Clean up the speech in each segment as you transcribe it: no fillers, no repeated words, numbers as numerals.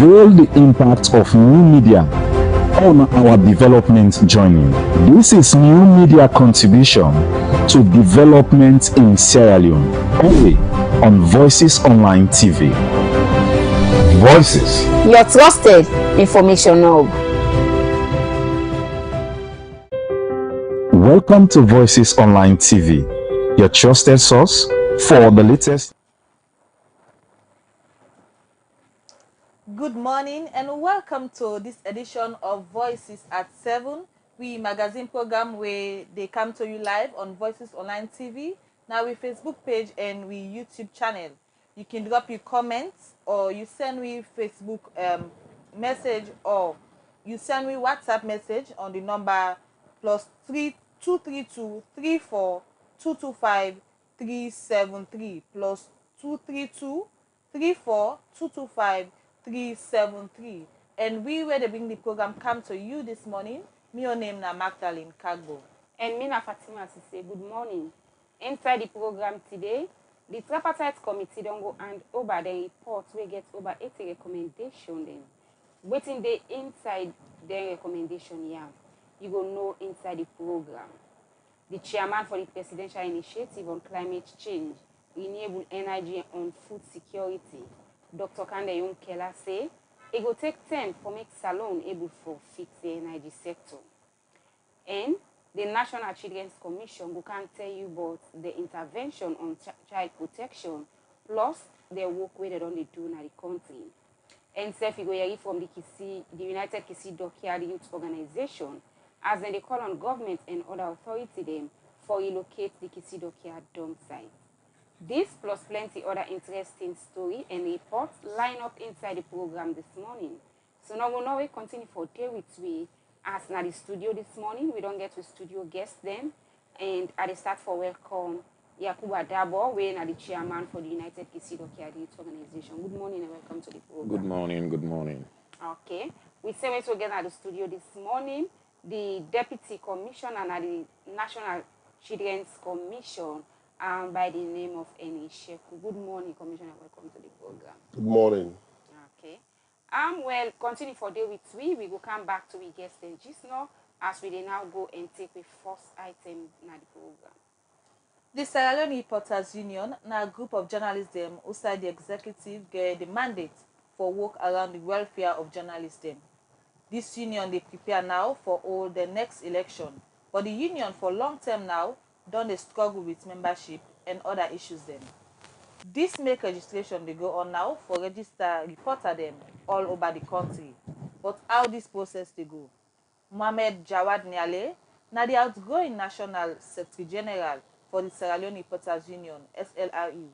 unveil the impact of new media on our development journey. This is new media contribution to development in Sierra Leone, only on Voices Online TV. Voices, your trusted information hub. Welcome to Voices Online TV, your trusted source for the latest. Good morning and welcome to this edition of Voices at 7. We magazine program where they come to you live on Voices Online TV. Now we Facebook page and we YouTube channel. You can drop your comments or you send me Facebook message or you send me WhatsApp message on the number +3 232 34 225 373 +232 34 225 373. And we where they bring the program come to you this morning. Me your name na Magdalene Kagbo. And me na Fatima say good morning. Inside the program today, the tripartite committee don't go and over the report we get over 80 recommendation then. Waiting the inside the recommendation yeah. You go know inside the program. The chairman for the Presidential Initiative on Climate Change, Renewable Energy and Food Security, Dr. KANDY KELLA say it will take time for make Salone able to fix the energy sector. And the National Children's Commission who can tell you about the intervention on child protection plus the work where they don't do in the country. And self you go hear from the KISSY, the United KISSY DOCKYARD Youth Organization, as they call on government and other authority them for relocate the KISSY DOCKYARD DUMPSITE. This plus plenty other interesting story and reports line up inside the program this morning. So now we know we continue for day with we as na the studio this morning. We don't get to studio guests then. And at the start for welcome Yakuba Dabo, we are the chairman for the United KISSY DOCKYARD Youth Organization. Good morning and welcome to the program. Good morning, good morning. Okay. We say we together at the studio this morning. The Deputy Commissioner and the National Children's Commission by the name of Eni Sheku. Good morning, Commissioner. Welcome to the program. Good morning. Okay. Well, continue for day with we. We will come back to we guests and just now as we now go and take the first item in the program. The Sierra Leone Reporters Union, now a group of journalists them outside the executive get the mandate for work around the welfare of journalists them. This union they prepare now for all the next election, but the union for long term now don't they struggle with membership and other issues then. This make registration they go on now for register reporter them all over the country. But how this process they go? Mohamed Jawad Niale, now the outgoing National Secretary General for the Sierra Leone Reporters Union, SLRE.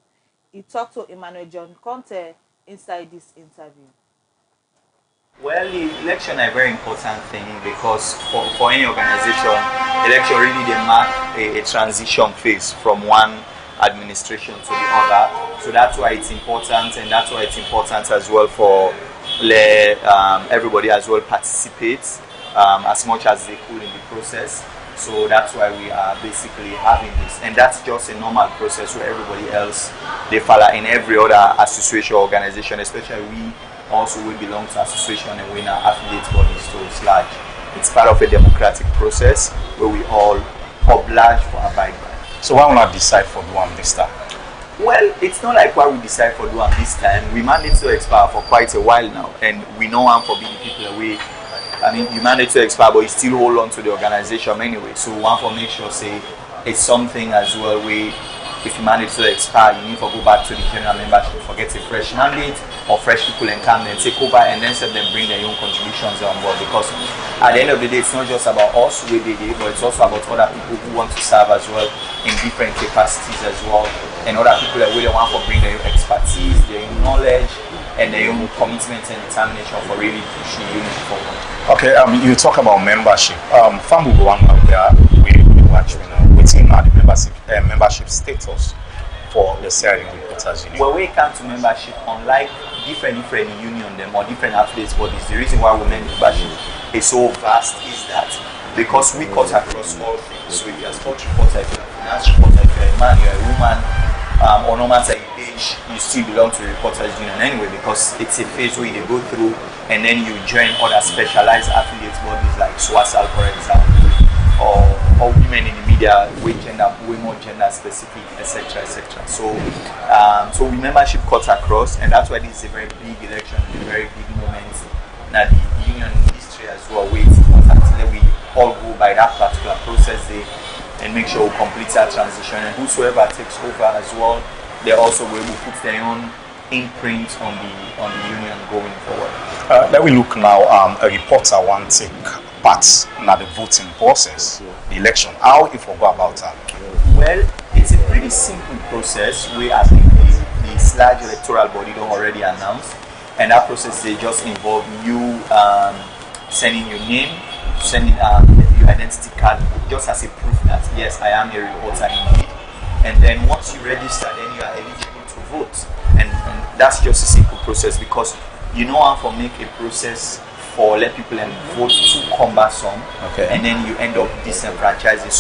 He talked to Emmanuel John Conte inside this interview. Well, the election is a very important thing because for any organization, election really they mark a transition phase from one administration to the other. So that's why it's important, and that's why it's important as well for everybody as well participate as much as they could in the process. So that's why we are basically having this, and that's just a normal process where everybody else they follow in every other association or organization, especially we. Also, we belong to association and we are affiliate bodies, so it's large. It's part of a democratic process where we all oblige for abide by. So why will not decide for Duam this time? Well, it's not like why we decide for Duam this time. We mandate to expire for quite a while now, and we know one for being people away. I mean, you mandate to expire, but you still hold on to the organization anyway. So one for make sure say it's something as well where if you manage to expire, you need to go back to the general membership, forget a fresh mandate or fresh people and come and take over and then let them bring their own contributions on board. Because at the end of the day, it's not just about us with the day, but it's also about other people who want to serve as well in different capacities as well. And other people that really want to bring their own expertise, their own knowledge, and their own commitment and determination for really pushing unity forward. Okay, you talk about membership. Fambu one out there, we actually know waiting now the membership status for the Sierra Leone Reporters Union. When we come to membership, unlike different union them or different affiliates bodies, the reason why women membership is so vast is that because we cut across all things. So if you're a sports reporter, if you're a finance reporter, if you're a man, you're a woman, or no matter if which you still belong to the reporters union anyway, because it's a phase where you go through and then you join other specialized affiliate bodies like SWASAL, for example, or women in the media, way more gender specific, etc., etc. So, so we membership cuts across, and that's why this is a very big election, a very big moment. Now the union history as well, wait until we all go by that particular process there and make sure we complete our transition, and whosoever takes over as well, they also will put their own imprint on the union going forward. Let me look now. A reporter want to take part in the voting process, the election. How if we go about that? Well, it's a pretty simple process. We, I think the SLAG electoral body don't already announced, and that process they just involve you sending your name, sending your identity card, just as a proof that yes, I am a reporter indeed. And then once you register, then you are eligible to vote, and that's just a simple process, because you know how to make a process for let people and vote too cumbersome, and then you end up disenfranchising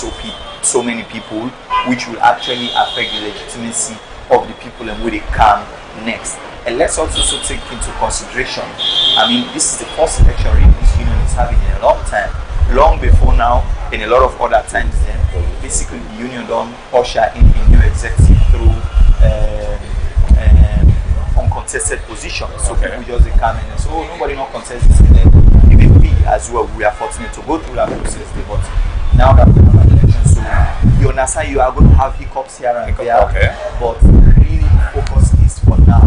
so many people, which will actually affect the legitimacy of the people and where they come next. And let's also take into consideration, I mean, this is the first election really this union is having in a long time. Long before now, in a lot of other times then, basically the union don't usher in a new executive through uncontested positions. So people just come in and say, oh, nobody not contest this. And then even we as well, we are fortunate to go through that process. But now that we have an election, so you understand you are going to have hiccups here and there. But really the focus is for now.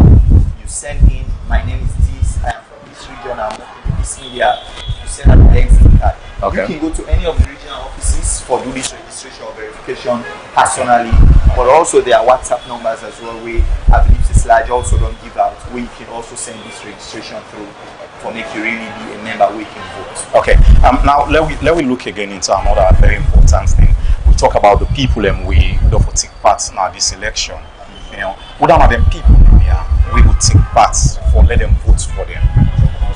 You send in, my name is this, I am from this region, I'm working in this media. You send an identity card. You can go to any of the regional offices for do this registration or verification personally, but also there are WhatsApp numbers as well, where I believe the SLAG also don't give out, where you can also send this registration through for make you really be a member where you can vote. Okay. Now let we look again into another very important thing. We talk about the people and we don't take part now this election. You know, what are them people here we would take part for let them vote for them?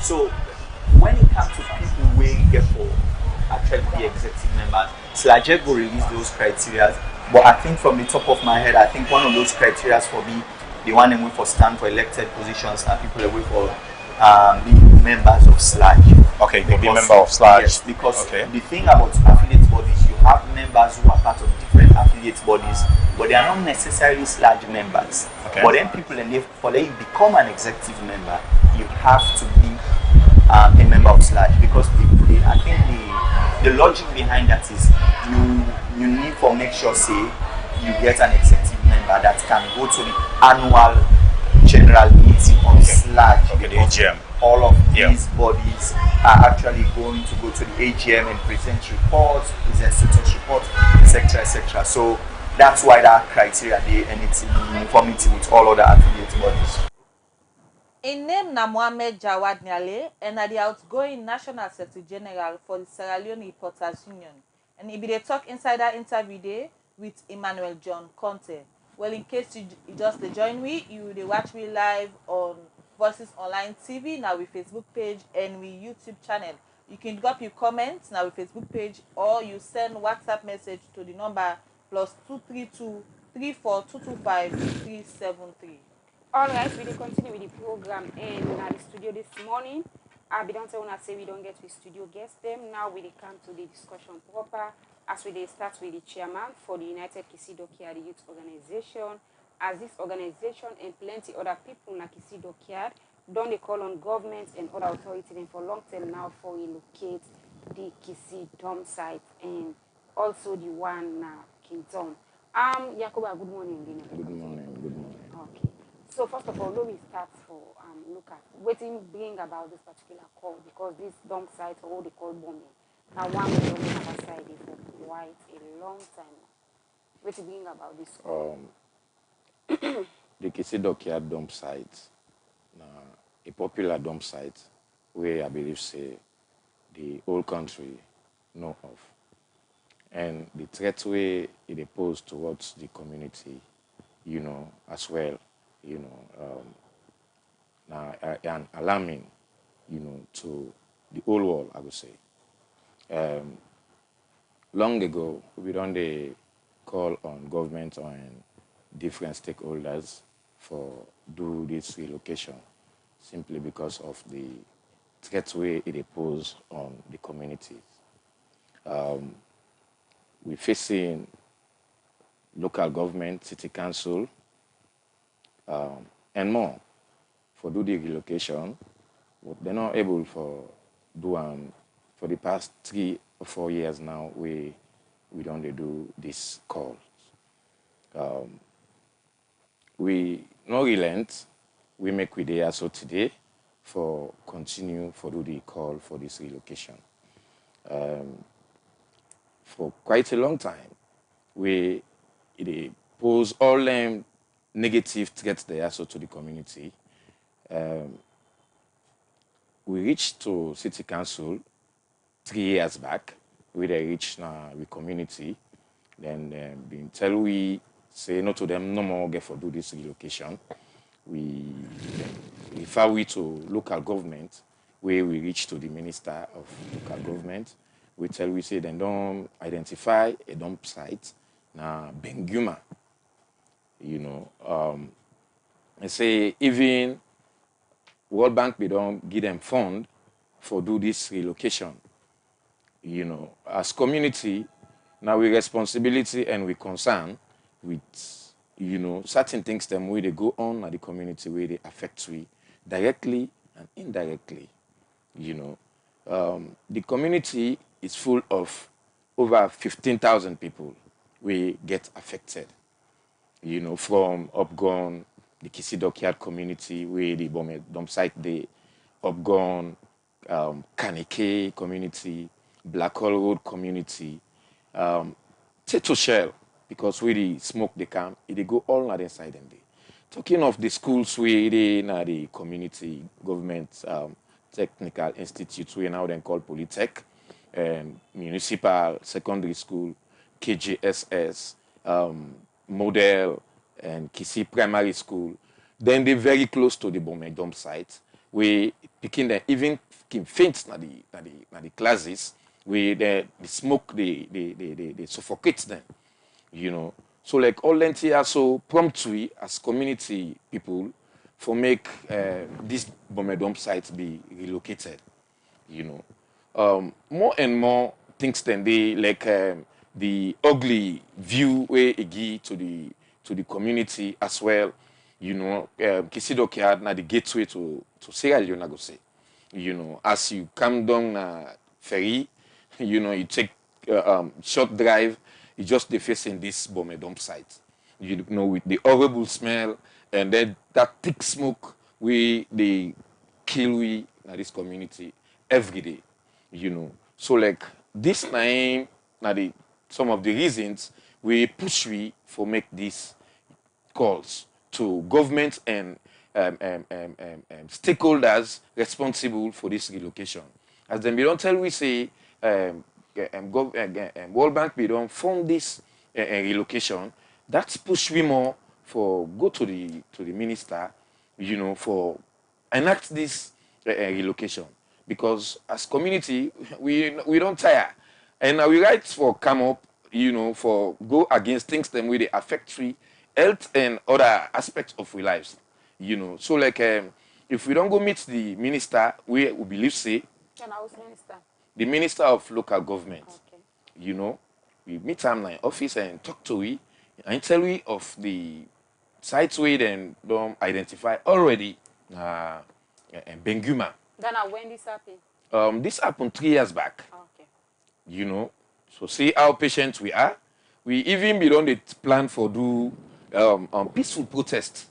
So when it comes to people we get for actually be executive members, SLAG will release those criteria. But I think from the top of my head, I think one of those criteria for me, the one that we for stand for elected positions and people that we for be members of SLAG. Okay, they be member of SLAG. Yes, because the thing about affiliate bodies, you have members who are part of different affiliate bodies, but they are not necessarily SLAG members. But then people, and for them you become an executive member, you have to be a member of SLAG, because I think the logic behind that is you need to make sure say you get an executive member that can go to the annual general meeting of SLAG. The AGM. All of these bodies are actually going to go to the AGM and present reports, present status reports, etc., etc. So that's why that criteria there, and it's in uniformity with all other affiliate bodies. In name na Mohamed Jawad Nyale, and are the outgoing National Secretary General for the Sierra Leone Reporters Union. And he be the talk insider interview day with Emmanuel John Conte. Well, in case you just join me, you will watch me live on Voices Online TV, now with Facebook page and with YouTube channel. You can drop your comments now with Facebook page, or you send WhatsApp message to the number +232 34225 373. Alright, we will continue with the program in the studio this morning. We don't say we don't get the studio guests them. Now we come to the discussion proper, as we start with the chairman for the United KISSY DOCKYARD Youth Organization. As this organization and plenty other people in KISSY DOCKYARD don't they call on government and other authorities and for long term now for relocate the KISSY DUMPSITE and also the one Kingdom. Yakoba, good morning. Good morning. Good morning. Okay. So first of all, let me start for look at what bring about this particular call, because this dump site or what they call bombing. Now one we don't have a side for quite a long time now. What bring about this call? The KISSY DOCKYARD dump site, a popular dump site where I believe say the whole country know of, and the threat way it posed towards the community, you know, as well, you know, and alarming, you know, to the whole world, I would say. Long ago, we done the call on government and different stakeholders for do this relocation simply because of the threat way it pose on the communities. We're facing local government, city council, and more for do the relocation. But they're not able for do for the past 3 or 4 years now. We don't do this call. We no relent. We make with the ASO today for continue for do the call for this relocation. For quite a long time, we pose all them negative threats there also to the community. We reached to city council 3 years back. We reached the community. Then been tell we say no to them no more get for do this relocation. We refer we to local government where we reach to the minister of local government. We tell we say they don't identify a dump site na Benguma. You know, they say even World Bank they don't give them fund for do this relocation. You know, as community, now we responsibility and we concern with, you know, certain things them where they go on at the community where they affect we directly and indirectly. You know, the community is full of over 15,000 people we get affected. You know, from Upgone, the KISSY DOCKYARD community where the dump site they Upgone, Kanike community, Blackhall Road community, Tato Shell, because where the smoke they come, they go all on the side and they. Talking of the schools where they now the community government technical institutes we now then call Polytech, and municipal secondary school, KJSS, Model, and KISSY primary school. Then they're very close to the bomb dump site. We picking them even faint na the classes where the smoke they suffocate them. You know. So like all here so promptly as community people for make this bomb dump site be relocated. You know. More and more things than they like the ugly view where it give to the community as well. You know, KISSY DOCKYARD na the gateway to Sierra Leone, I go say. You know, as you come down ferry, you know, you take short drive, you just facing this bomb dump site. You know, with the horrible smell and then that thick smoke, they kill we in this community every day. You know, so like this name, some of the reasons we push we for make these calls to government and stakeholders responsible for this relocation. As then we don't tell we say World Bank we don't fund this relocation. That's push we more for go to the minister, you know, for enact this relocation. Because as community, we don't tire. And we write for come up, you know, for go against things them where they affect free health and other aspects of our lives. You know. So like if we don't go meet the minister, we believe say Minister? The minister of local government. Okay. You know, we meet him in office and talk to we and tell we of the sites we then don't identify already Benguma. Then when this happened? This happened 3 years back. Okay. You know, so see how patient we are. We even be on the plan for do peaceful protest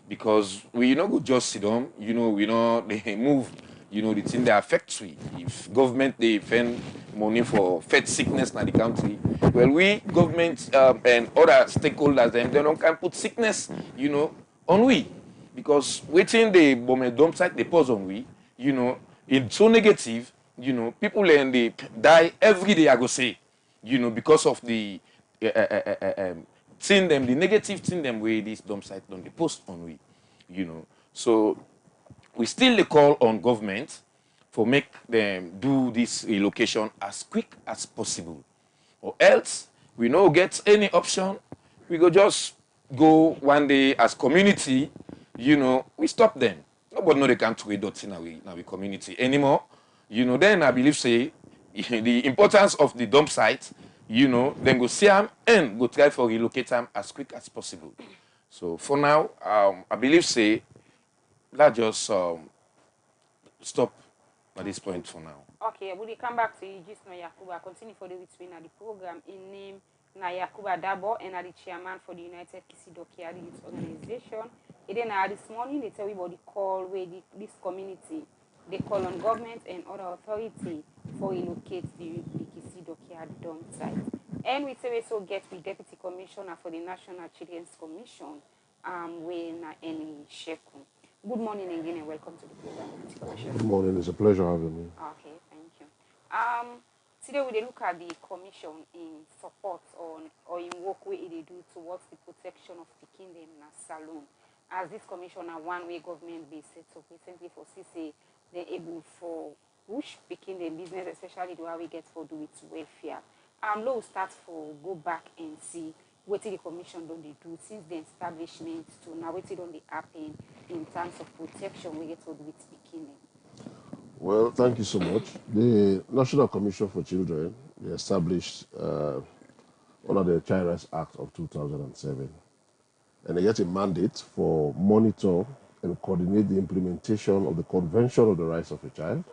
because we not go just sit down. You know, we know they move. You know, the thing they affect we. If government they spend money for fed sickness in the country, well, we government and other stakeholders them they don't can put sickness, you know, on we because waiting the bomb dump site they pause on we. You know, it's so negative, you know, people and they die every day, I go say, you know, because of the thing them, the negative thing them way this dump site don't they post on we, you know. So we still call on government for make them do this relocation as quick as possible. Or else we no get any option, we go just go one day as community, we stop them. Nobody know they can't trade dots in our community anymore. Then I believe say the importance of the dump site, then go see them and go try for relocate them as quick as possible. So for now, I believe say let's just stop at this point for now. Okay, we will come back to you just now, Yakuba. Continue for the between the program in name na Yakuba Dabo and the chairman for the United KISSY DOCKYARD Youth Organization. And then this morning they tell everybody call where this community they call on government and other authority for relocate the KISSY DOCKYARD dump site. And we say we also get with Deputy Commissioner for the National Children's Commission, when any Sheku. Good morning again and welcome to the program, Deputy Commissioner. Good morning, it's a pleasure having me. Okay, thank you. Today we look at the commission in support or in work way they do towards the protection of the kingdom in a salon. As this commission are one way government based set up recently for CC, they're able for push picking the business, especially the way we get for do with welfare. Low start for go back and see what the commission don't they do since the establishment to now what don't they happen in terms of protection we get for do with picking them. Well, thank you so much. The National Commission for Children, they established under the Child Rights Act of 2007. And they get a mandate for monitor and coordinate the implementation of the Convention of the Rights of a Child,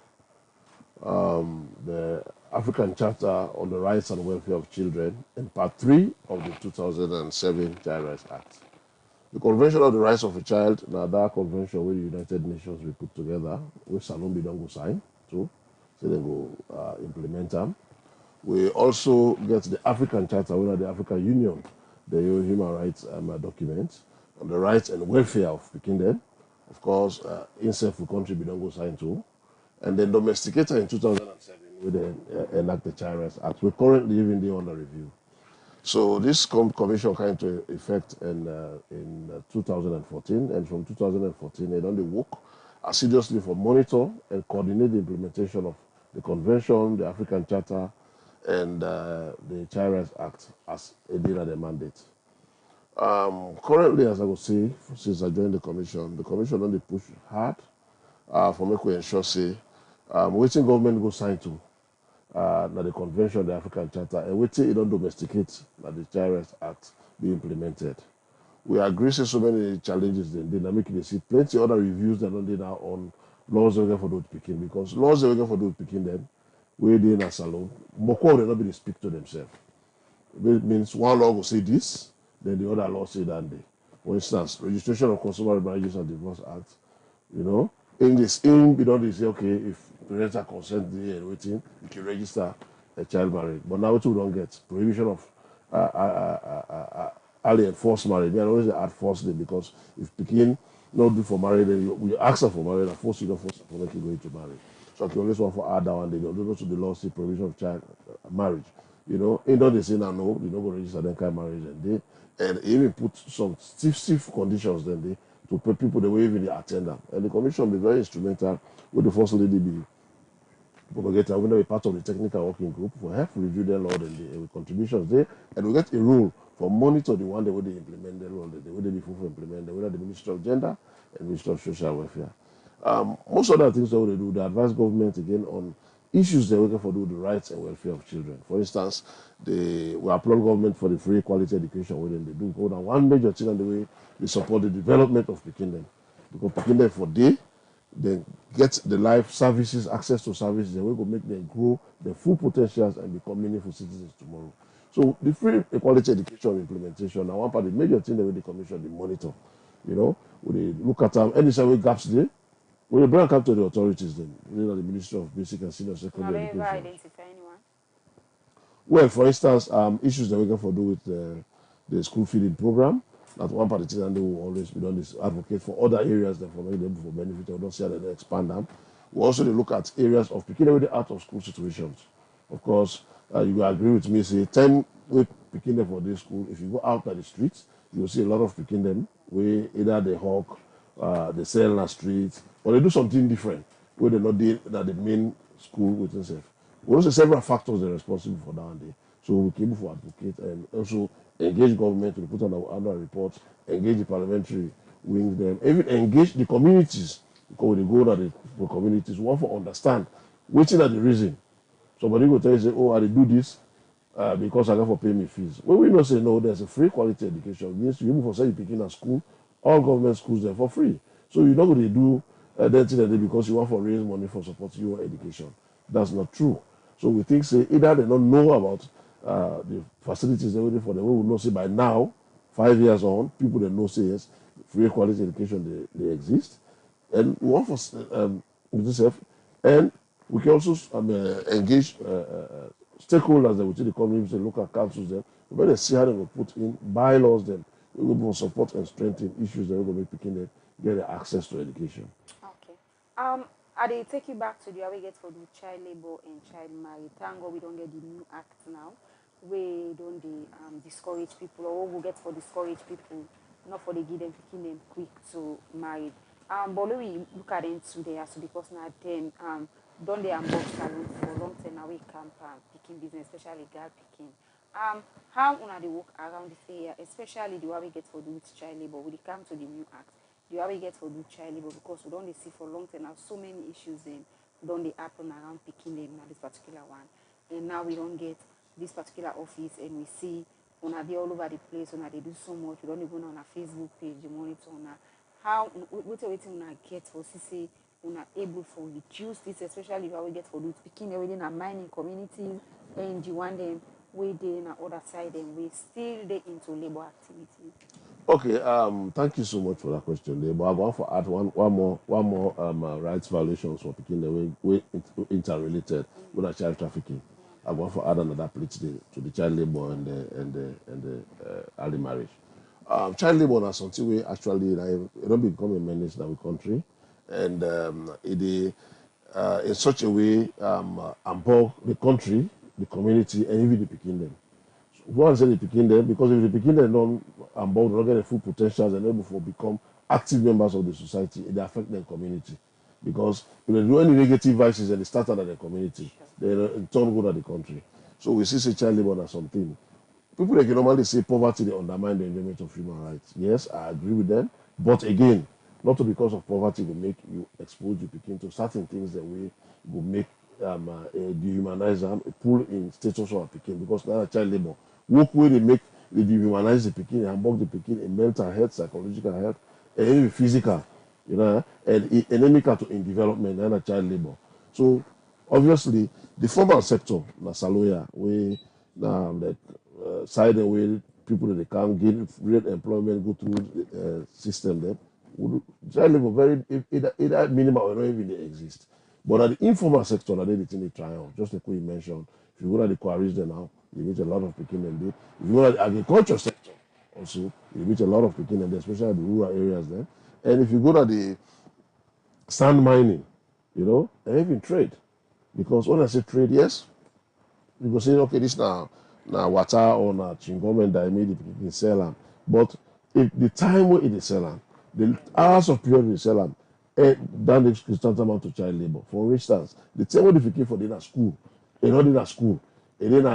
the African Charter on the Rights and Welfare of Children, and Part 3 of the 2007 Child Rights Act. The Convention of the Rights of a Child, now that convention where the United Nations will put together, which Salombi don't go sign too, so they go implement them. We also get the African Charter, where the African Union, the human rights document on the rights and welfare of the kingdom. Of course, INSEF will contribute, don't go sign too. And then Domesticator in 2007, we then enact the Child Rights Act. We're currently even there under review. So this commission came into effect in 2014, and from 2014 they done the work assiduously for monitor and coordinate the implementation of the convention, the African Charter, and the Child Rights Act as a deal at the mandate. Currently, as I would say, since I joined the commission only push hard for me to ensure say waiting government go sign to. Now the convention, the African Charter, and waiting it don't domesticate that the Child Rights Act be implemented. We agree say so many challenges then they make it see plenty other reviews that don't do now on laws they for those picking, because laws they for those picking them where they in a salon, Moko will not be to speak to themselves. It means one law will say this, then the other law say that day. For instance, registration of consumer marriages and divorce act, in this you don't say okay if parental consent there and waiting, you can register a child marriage. But now what we don't get prohibition of early and forced marriage. They always add forced because if begin not do for marriage, then we ask her for marriage and force you don't force her for making going to marry. So I can always want for add that one. They don't go to the law say prohibition of child marriage. In they say now no, they don't go register then kind of marriage and even put some stiff conditions then they to pay people the way even they attend them. And the commission be very instrumental with the first lady be propagator. We're going to be part of the technical working group for help review their law and with contributions there. And we get a rule for monitor the one the way they implement the law, the way they be fully implement, whether the Ministry of Gender and Ministry of Social Welfare. Most other things that they do, they advise government again on issues they're working for do the rights and welfare of children. For instance, we applaud government for the free quality education within they do. Go down one major thing on the way they support the development of the kingdom. Because the kingdom for they get the life services, access to services, and we will make them grow their full potentials and become meaningful citizens tomorrow. So the free equality education implementation now one part of the major thing that the commission they monitor. We look at them any way gaps there. We bring up to the authorities then, the Ministry of Basic and Senior Secondary Education. Never identify anyone. Well, for instance, issues that we can do with the school feeding program. That's one part of the thing, and they will always be done this advocate for other areas that for make them for benefit. I don't see how they expand them. We also look at areas of picking away the out of school situations. Of course, you will agree with me. Say 10 we picking them for this school. If you go out at the streets, you will see a lot of picking them where either they hawk, they sell in the streets, or they do something different where they're not at the main school within self. We also several factors that are responsible for that day. So we came for advocate and also engage government to put on our annual report, engage the parliamentary wing them, even engage the communities because we go to the communities, we want to understand which are the reason. Somebody will tell you, say, oh, I do this because I got to pay me fees. When we not say no, there's a free quality education. It means you even for say you picking a school, all government schools there for free. So you're not going to do that thing because you want to raise money for supporting your education. That's not true. So we think say either they don't know about the facilities they're waiting for them. We will know say by now, 5 years on, people that know say yes, free quality education they exist. And we want for yourself, and we can also engage stakeholders that within the community, local councils, them. We better see how they will put in bylaws, them. We will support and strengthen issues that we will make picking them get the access to education. Okay. I dey take you back to the way we get for the child labor and child marriage. Thank God we don't get the new act now. We don't discourage people, or we get for discourage people, not for the give them picking them quick to marry. But when we look at them today, also because now them don't they unbox salon for long term away camp picking business, especially girl picking. How una they work around this area, especially the way we get for the child labor, when it come to the new act, the way we get for the child labor, because we don't see for long term now so many issues then don't they happen around picking them now this particular one, and now we don't get this particular office and we see una they all over the place, una they do so much, we don't even on a Facebook page, the monitor una how what una get for say una able for reduce this, especially how we get for those picking within a mining community and you want them way they in other side and we still they into labor activity. Okay, thank you so much for that question there. But I want to add one more rights violations for picking the way interrelated with the child trafficking. I want to add another plate to the child labor and the early marriage. Child labor is something we actually it don't become a menace in our country, and it in such a way above the country, the community, and even the picking them. One say the picking them because if the picking them don't board, don't get the full potentials and able to become active members of the society, it affect their community. Because if they do any negative vices and they start out of the community, they in turn go to the country. So we see child labor as something. People they can normally say poverty, they undermine the enjoyment of human rights. Yes, I agree with them. But again, not because of poverty will make you expose you picking to certain things that we will make dehumanize them, pull in status of picking because now child labor. Work where they make they dehumanize the picking and bug the picking in mental health, psychological health, and even physical, you know, and endemic to in development and a child labor. So obviously the formal sector, na Saloya, we the side where people that they can't get real employment go through the system there. Child labor very either minimal or not even they exist. But at the informal sector, that they think they try out. Just like we mentioned, if you go to the quarries there now, you meet a lot of picking and there. If you go to the agriculture sector, also, you meet a lot of picking and there, especially the rural areas there. And if you go to the sand mining, you know, and even trade. Because when I say trade, yes, you go say, okay, this now water or now chingom and I made it in sell them. But if the time where it is sell them, the hours of period we sell them, then they start amount to child labor. For instance, the time when they came for dinner school, they not dinner school, and then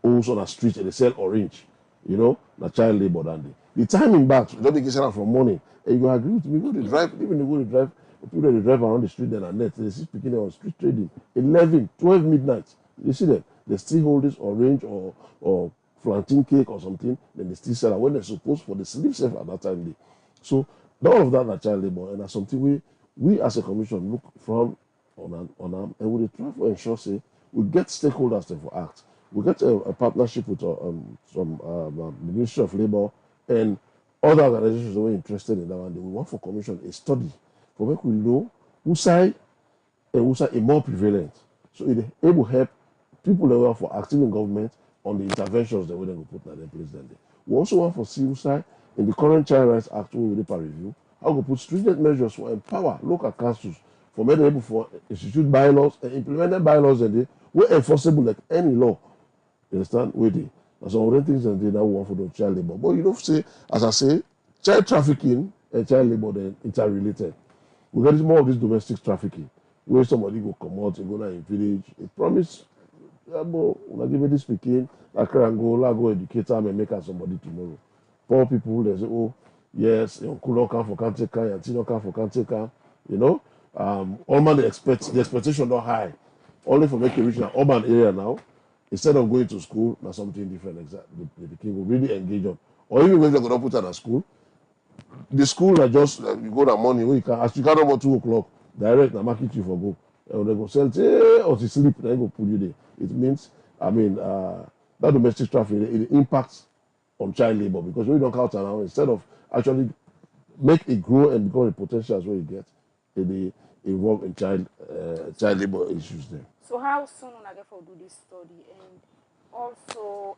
also on the street and they sell orange, you know, the child labor than the timing back, don't they get sell from morning. And you go agree with me, go to drive, even they go to drive, people that drive around the street then at net, they see speaking on street trading, 11, 12 midnight. You see them, they still hold this orange or plantain cake or something, then they still sell it when they're supposed for the sleep safe at that time. So all of that are child labor, and that's something we as a commission look from on them, and we try to ensure say we get stakeholders to for act. We get a partnership with the Ministry of Labour and other organizations that were interested in that one. We want for commission a study for make we know who side and who side is more prevalent. So it able help people that were for active in government on the interventions that we then put in place. Then we also want for see who side in the current Child Rights Act we will review. How we put stringent measures for empower local councils for being able for institute bylaws and implement bylaws and they were enforceable like any law. You understand? With it. That's some of the things that they now want for the child labor. But you don't say, as I say, child trafficking and child labor then interrelated. We get more of this domestic trafficking, where somebody go come out and go down in village, it promise Una give me this speaking, I can go educate them and make her somebody tomorrow. Poor people, they say, oh, yes, your uncle don't come for can't take care, your auntie don't come for can't take care, you know. All man the expectation not high. Only for making reach an urban area now, instead of going to school, now something different exactly. The king will really engage on. Or even when they're gonna put her at school, the school na just you go that morning when you can as you carry about 2 o'clock direct na market you for go and they go sell say or to sleep then go put you there. It means that domestic traffic it impacts on child labor because when you don't count around instead of actually make it grow and become a potential as well you get it dey involve in child labor issues there. So how soon una get for do this study and also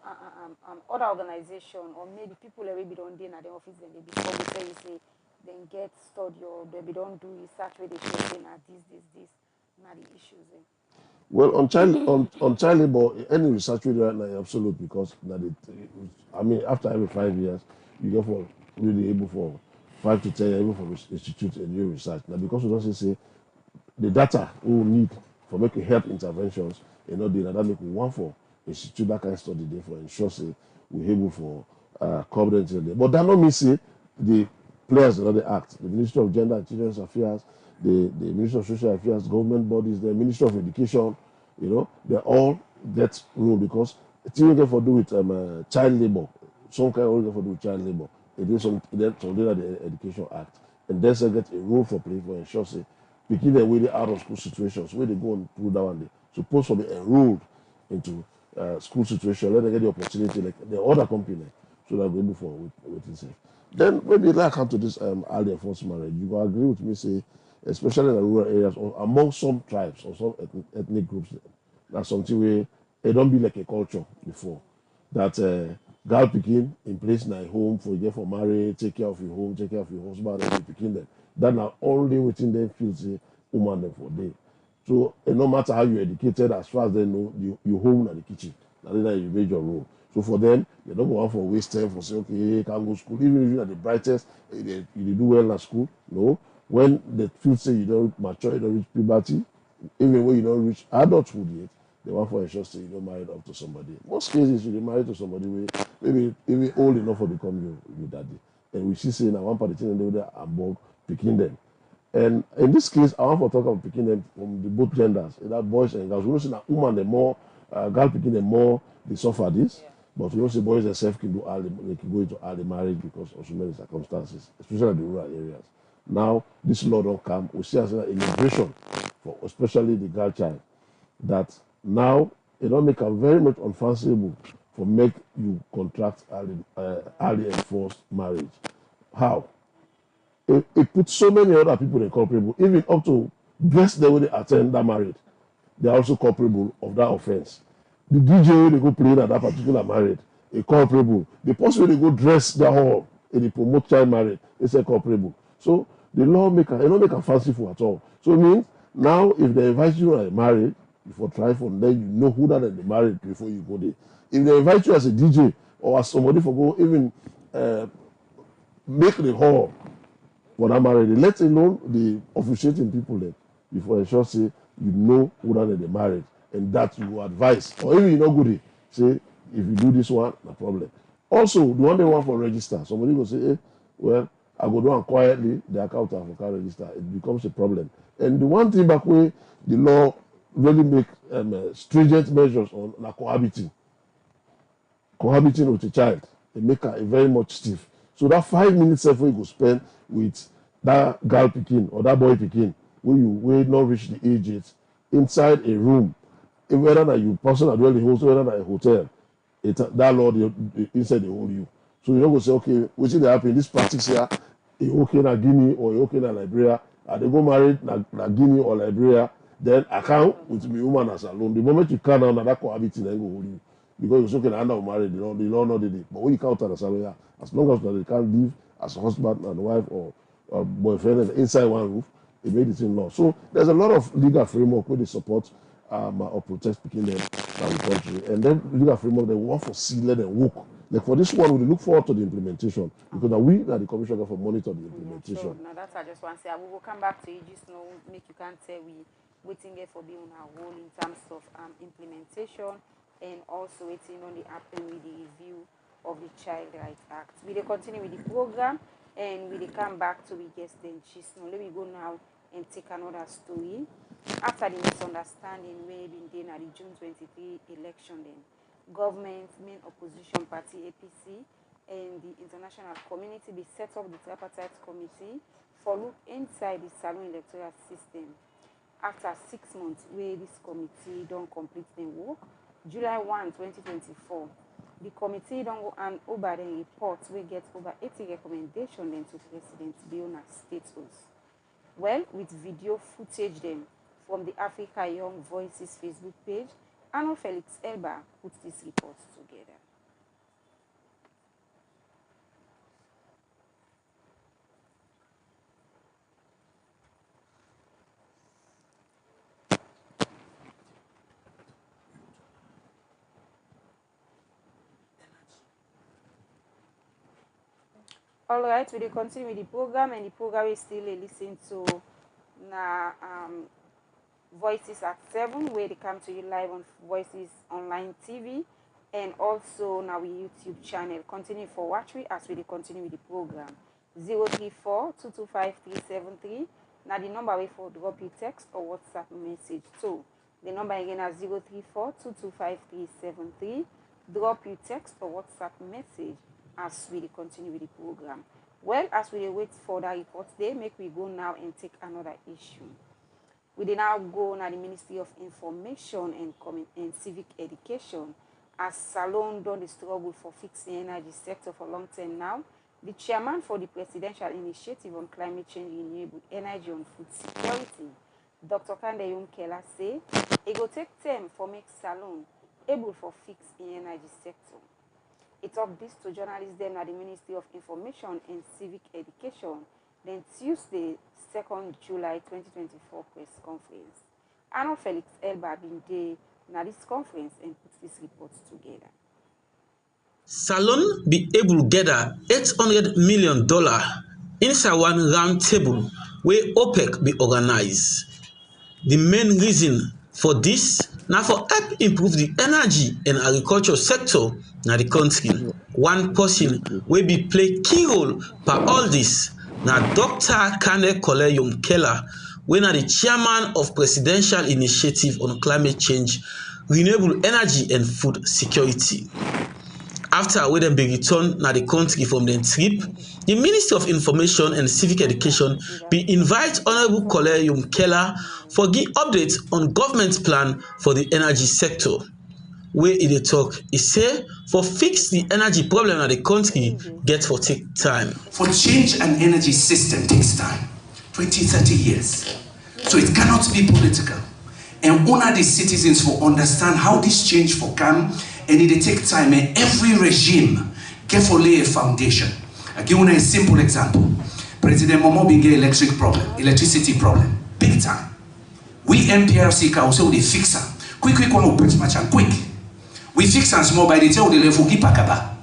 other organization or maybe people wey be don dey na the office dem dey before we say you say dem get study or dem be don do research wey dey show say na this na the issues there. Well, on child labor, any research we do right now is absolute because after every 5 years, you go for really able for 5 to 10 years able for institute a new research. Now, because we don't say the data we will need for making health interventions, that make we want for institute that kind of study there for ensure say we're able for coverage there. But that not mean say the players that they act, the Ministry of Gender and Children's Affairs, the Ministry of Social Affairs, government bodies, the Ministry of Education, they all get rule because it's even get for do with child labor. Some kind of get for do with child labor. It is something that the Education Act, and then they get a rule for play for ensure say picking them with the out of school situations where they go and through that one day supposed to be enrolled into school situation. Let them get the opportunity like the other company, so that we able for waiting safe. Then maybe like come to this early enforced marriage, you will agree with me say, especially in the rural areas or among some tribes or some ethnic groups, that's something where it don't be like a culture before. That girl picking in place in a home for you get for marriage, take care of your home, take care of your husband, and you picking them. That now only within them feel say woman them for day. So no matter how you educated, as far as they know, you home in the kitchen. That is your major role. So for them, they don't go out for waste time for say, okay, you can't go to school. Even if you're the brightest, you do well at school. No. When they feel say you don't mature, you don't reach puberty, even when you don't reach adulthood yet, they want for ensure say you don't marry up to somebody. Most cases you marry to somebody where maybe even old enough to become your daddy. And we see say now one part of the thing they are above picking them. And in this case, I want to talk about picking them from the both genders, either boys and girls. We don't say that woman the more girl picking them more they suffer this. Yeah. But we don't say boys themselves can do they can go into early marriage because of so many circumstances, especially in the rural areas. Now this law don't come. We see as an immigration for especially the girl child that now it don't make them very much unfanciful for make you contract early enforced marriage. How? It puts so many other people in culpable, even up to guests the way they attend that marriage. They are also culpable of that offense. The DJ they go play at that particular marriage, a culpable. The person they go dress the hall and they promote child marriage, it's a culpable. So the lawmaker, they don't make a fanciful at all. So it means now if they invite you to a marriage, before try for then you know who that they married before you go there. If they invite you as a DJ or as somebody for go even make the hall for that marriage, let alone the officiating people there before ensure say you know who that they married and that you advise or even you know good say if you do this one no problem. Also the one they want for register, somebody will say hey, well I go down quietly the account for car register, it becomes a problem. And the one thing back way the law really make stringent measures on cohabiting with a child, they make her very much stiff. So that 5 minutes you go spend with that girl picking or that boy picking when you will not reach the age yet inside a room, whether that you personal dwelling house, whether that a hotel, that law inside they hold you. So you don't go say, okay, what's it happen? This practice here, okay na Guinea or okay na Liberia, and they go married na Guinea or Liberia, then account with me woman as alone. The moment you can't now that cohabiting, they go hold you. Because it's okay now married, the law not did it. But when you count as a as long as they can't live as a husband and wife or boyfriend inside one roof, it made it in law. So there's a lot of legal framework where they support or protect picking them in the country. And then legal framework they want for see, let them work. Like for this one, we look forward to the implementation because we that the commission got for monitor the implementation. Now that's I just want to say. I will come back to you. Just know make you can't say we waiting there for being on our role in terms of implementation and also waiting on the happen with the review of the Child Rights Act. We will continue with the program and we will come back to the guest then gist. Now let me go now and take another story. After the misunderstanding we been there at the June 23 election then, government, main opposition party APC and the international community be set up the tripartite committee for look inside the Salon electoral system. After 6 months where this committee don't complete their work, July 1, 2024, the committee don't go and over the report we get over 80 recommendations then to President Leone State House. Well, with video footage then from the Africa Young Voices Facebook page, Arnold Felix Elba puts this report together. All right, we will continue with the program, and the program is still listening to Voices at 7, where they come to you live on Voices Online TV, and also now we YouTube channel. Continue for watch we as we continue with the program. 034-225-373. Now the number way for drop your text or WhatsApp message too. The number again is 034-225-373. Drop your text or WhatsApp message as we continue with the program. Well, as we wait for that report today, make we go now and take another issue. We now go now the Ministry of Information and Civic Education as Salon done the struggle for fixing energy sector for long term now. The chairman for the Presidential Initiative on Climate Change, Renewable Energy and Food Security, Dr. KANDY KELLA, say it will take time for make Salon able for fix in energy sector. It talked this to journalists then at the Ministry of Information and Civic Education, then Tuesday, 2nd July 2024 press conference. Arnold Felix Elba been there at this conference and put this report together. Salon be able to gather $800 million inside one round table where OPEC be organized. The main reason for this now for help improve the energy and agriculture sector na the country. One person will be play key role by all this. Now Dr. KANDY KELLA, when are the chairman of Presidential Initiative on Climate Change, Renewable Energy and Food Security. After we then be returned na the country from the trip, the Ministry of Information and Civic Education be invite Honorable KELLA for give updates on government plan for the energy sector. Where in talk, he say for fix the energy problem that the country get for take time. For change an energy system takes time, 20-30 years. So it cannot be political. And honor the citizens for understand how this change for come, and it take time, and every regime get for lay a foundation. I give you a simple example. President Momo been get electricity problem, big time. We MPRC can also they fix them. Quick, one pretty much and quick. We fix and small by the tell the level Pakaba.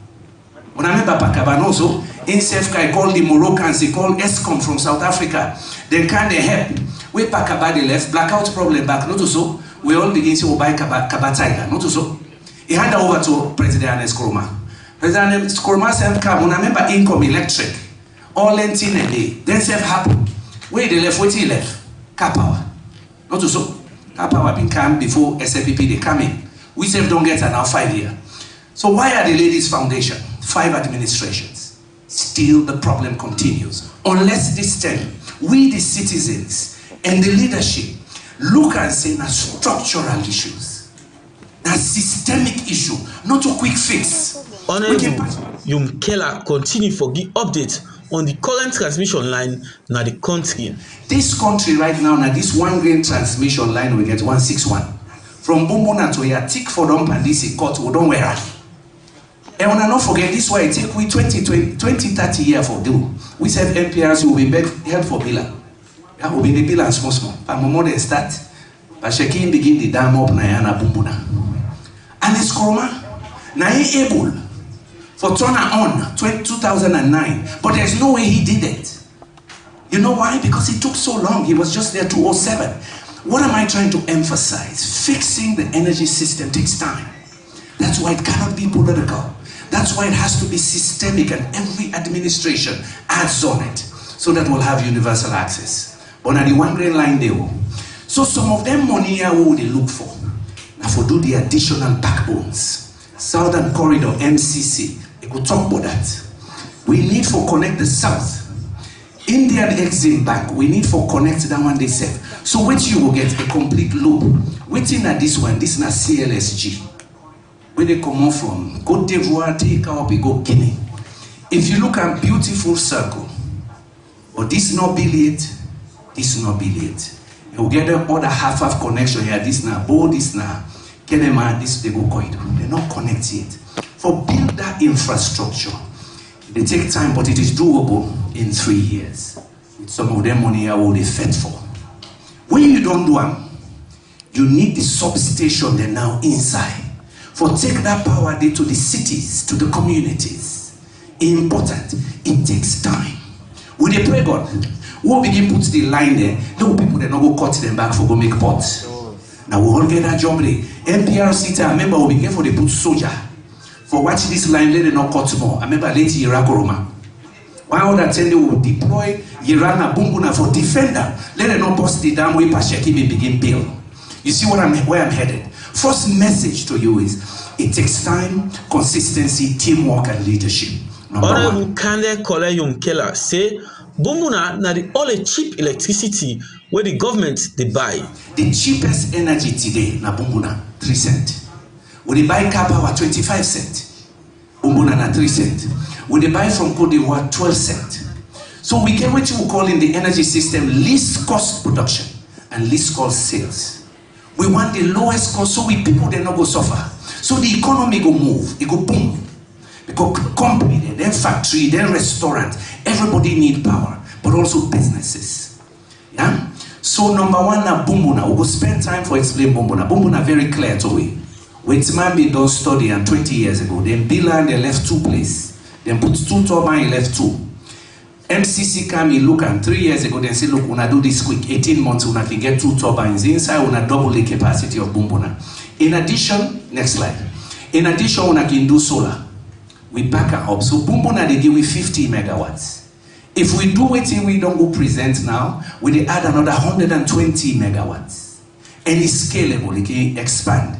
When I remember Pakaba also, in Sefka call the Moroccans, they call ESCOM from South Africa. They can they help. We Pakaba they left, blackout problem back, not so. We all begin to buy Kaba Tiger, not so. He handed over to President Nkrumah. President Nkrumah said, "Come, when I remember income electric, all lentin a day. Then self happened. Where they left, what he left? Car power. Not so. Car power been come before SLPP they come in. We self don't get now 5 years. So why are the ladies foundation? 5 administrations. Still the problem continues. Unless this time, we the citizens and the leadership look and say na structural issues. That's systemic issue, not a quick fix. Honorable KELLA continue for give update on the current transmission line na the country. This country right now, na this one grain transmission line we get 161. From Bumbuna to Yatik for dump and this court we don't wear. And when I not forget this why it take we 20-30 years for do. We said MPRC will be back help for Bila. That will be the Bila and small. But more than start. But Shekin begin the dam up na yana Bumbuna. And it's Nkrumah, now he able for turn on 2009, but there's no way he did it. You know why? Because it took so long. He was just there 2007. What am I trying to emphasize? Fixing the energy system takes time. That's why it cannot be political. That's why it has to be systemic, and every administration adds on it so that we'll have universal access. But now the one green line they will. So some of them money here what they look for. Now for do the additional backbones. Southern Corridor, MCC, they could talk about that. We need for connect the South. Indian Exim Bank, we need for connect that one they said. So which you will get a complete loop. Waiting at this one, this is not CLSG. Where they come on from, Côte d'Ivoire, take out, go Guinea. If you look at beautiful circle, but this not billiard, this not billiard. You get the other half connection here, this now, Bo, this now, Kenema, this they go corridor. They're not connected. For build that infrastructure, they take time, but it is doable in 3 years. With some of them money I will be fed for. When you don't do them, you need the substation there now inside. For take that power there to the cities, to the communities. Important. It takes time. When they pray God, we'll begin put the line there. No people they not go cut them back for go make pots. Now we all get that job there. NPRC I remember we begin for they put soldier. For watch this line, let them not cut more. I remember late Iraq Roma. 110 they will deploy Irana Bumbuna for defender. Let them not bust the damn way Pasheki may begin build. You see where I'm headed? First message to you is it takes time, consistency, teamwork, and leadership. Honorable KELLA say Bumbuna na the only cheap electricity where the government they buy. The cheapest energy today na Bumbuna 3 cents. When they buy car power 25 cents, Bumbuna na 3 cents. When they buy from Côte d'Ivoire 12 cents. So we get what you call in the energy system least cost production and least cost sales. We want the lowest cost so we people they not go suffer. So the economy go move, it go boom. Because company, then factory, then restaurant, everybody need power, but also businesses. Yeah? So number one na Bumbuna. We go spend time for explain Bumbuna. Bumbuna very clear to we. With man be done study and 20 years ago. Then Bilan they left 2 places. Then put 2 turbine, left 2. MCC came in look and 3 years ago, then say, look, when I do this quick, 18 months, when I can get 2 turbines inside, when I double the capacity of Bumbuna. In addition, next slide. In addition, when I can do solar, we back her up. So Bumbuna, they give me 50 megawatts. If we do it, we don't go present now, we add another 120 megawatts. And it's scalable, it can expand.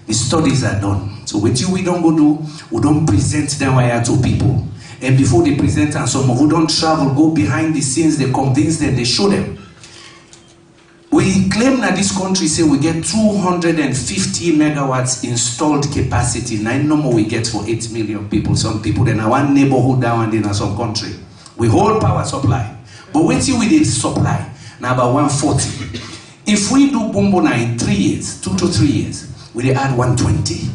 The studies are done. So what we don't go do, we don't present them to people. And before they present, and some who don't travel, go behind the scenes, they convince them, they show them. We claim that this country say we get 250 megawatts installed capacity. Now no more we get for 8 million people. Some people, then one neighborhood down and then some country. We hold power supply. But wait till we did supply. Now about 140. If we do Bumbuna in 3 years, 2 to 3 years, we add 120.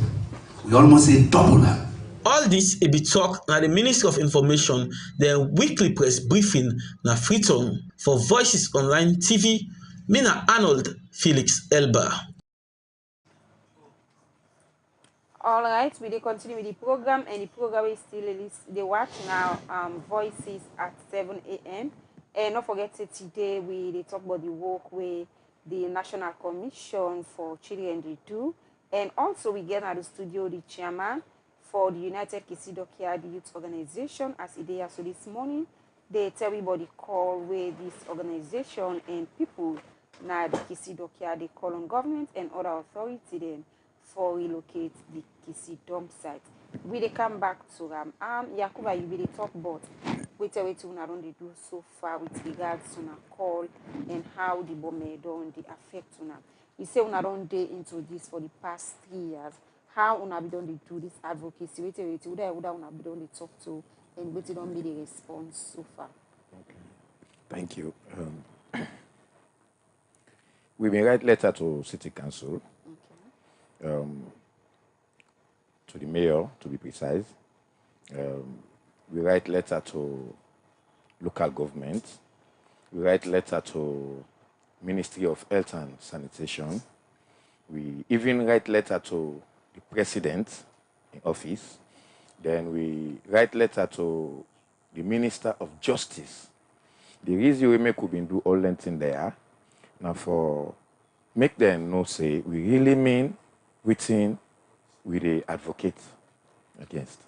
We almost say double that. All this a be talk na the Ministry of Information, their weekly press briefing na Freeton for Voices Online TV, Mina Arnold Felix Elba. Alright, we dey continue with the program, and the program is still they watch now Voices at 7 a.m. And don't forget that today they talk about the work where the National Commission for Children they do. And also we get at the studio the chairman for the United KISSY DOCKYARD Youth Organization as it is. So this morning they tell everybody call where this organization and people now the KISSY DOCKYARD they call on government and other authority then for relocate the KISSY dump site. We they come back to Yakuba, you be the talk about wait to una don they do so far with regards to na call and how the bomb don they affect una. You say una don dey into this for the past 3 years. How una be don they do this advocacy? Wait una be don they talk to and wait don't be the response so far. Okay. Thank you. We may write letter to City Council. Okay. To the mayor, to be precise. We write letter to local government. We write letter to Ministry of Health and Sanitation. We even write letter to the president in office. Then we write letter to the Minister of Justice. The reason we make we do all that in there now for make them know say we really mean wetin we dey advocate against.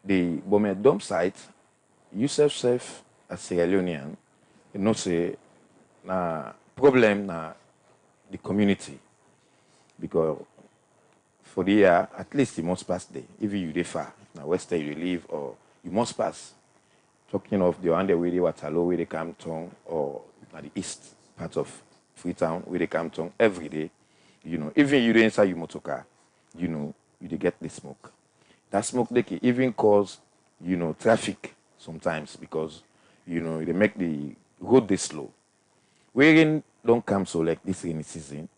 The Bome dump site, you self as Sierra Leonean, you know say na problem na the community, because for the year at least you must pass there. Even you dey far, na west you live, or you must pass. Talking of the one where they Watalo, where they come town, or na the east part of Freetown, where they come town every day. You know, even you dey inside your motor car, you know, you dey get the smoke. That smoke they can even cause, you know, traffic sometimes, because, you know, they make the road they slow. Wherein don't come so like this rainy season,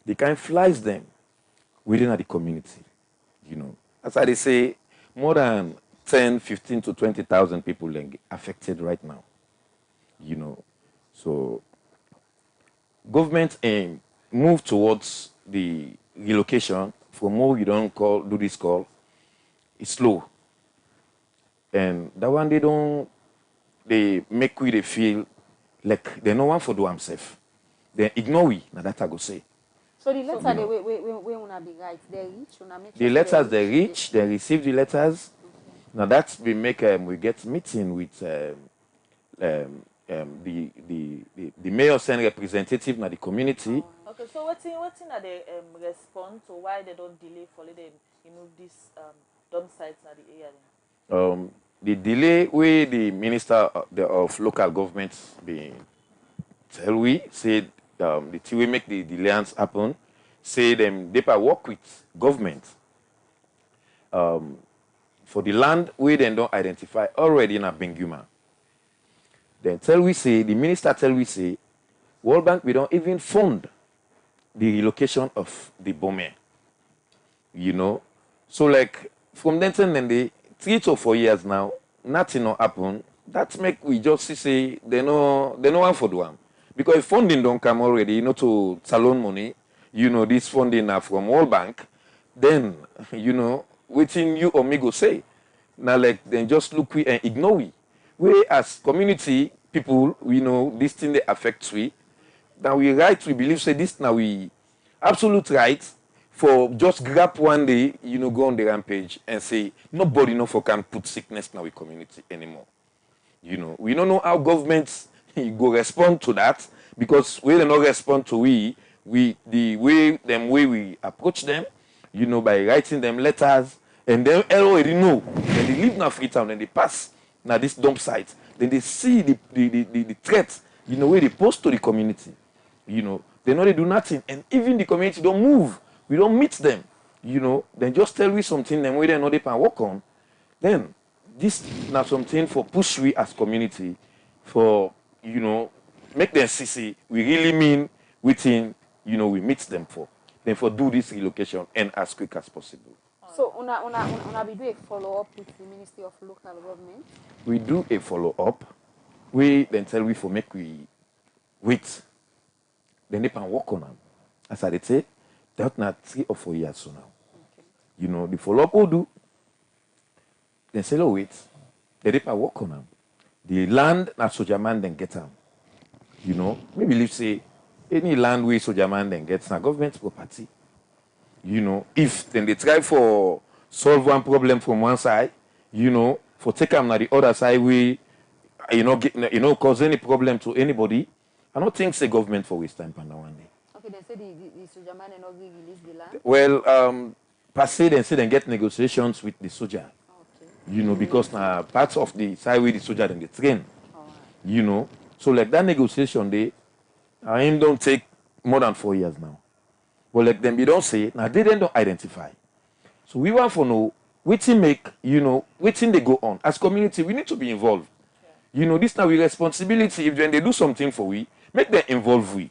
they can flies them within the community. You know, as I they say, more than 10, 15 to 20,000 people affected right now. You know, so government aim move towards the relocation from what you don't do this call. It's slow. And that one they make we they feel like they no one for do themselves. They ignore we, now that I go say. So the letter they we wanna be right, they reach, wanna make the letters they reach, they receive the letters. Now that's we make we get meeting with the mayor and representative na the community. Okay, so what's are they respond to why they don't delay for them remove this dump sites at the area? The delay where the minister of local government be tell we said the thing we make the delays happen, say them they work with government for the land where they don't identify already in a Benguma. Then tell we say the minister tell we say World Bank we don't even fund the relocation of the Bome. You know, so like from then they 3 to 4 years now, nothing not happen. That make we just say they no one for the one. Because if funding don't come already, you know, to salon money, you know, this funding now from World Bank, then, you know, waiting you or me go say. Now, like, then just look we and ignore we. We as community people, we know this thing they affect we. Now we right, we believe say this now we absolute right for just grab one day, you know, go on the rampage and say nobody no for can put sickness in our community anymore. You know, we don't know how governments go respond to that, because we don't respond to the way we approach them, you know, by writing them letters, and they already know when they live in Freetown and they pass now this dump site, then they see the threat, you know, where they post to the community. You know, they know they do nothing, and even the community don't move. We don't meet them, you know. Then just tell we something, then we they know they can work on. Then this now something for push we as community, for, you know, make them see we really mean within, you know, we meet them for. Then for do this relocation and as quick as possible. So una we do a follow up with the Ministry of Local Government. We do a follow up. We then tell we for make we wait. Then they can work on them. As I say, that's not 3 or 4 years so now. Okay. You know, the follow up will do. Then say, oh, wait. Then they can work on them. The land that soldier man then get them. You know, maybe let's say any land where soldier man then gets now government property. You know, if then they try for solve one problem from one side, you know, for take them na the other side, we, cause any problem to anybody. I don't think the government for waste time on that one day. Okay, they say the soldier man and not release the land. Well, per se, they say they get negotiations with the soldier. Okay. You know, because now parts of the side with the soldier and the train. Right. You know, so like that negotiation day, I don't take more than 4 years now. But like them, you don't say now they don't identify. So we want to know waiting make, you know, waiting they go on. As community, we need to be involved. Yeah. You know, this now we responsibility. If when they do something for we, make them involve we.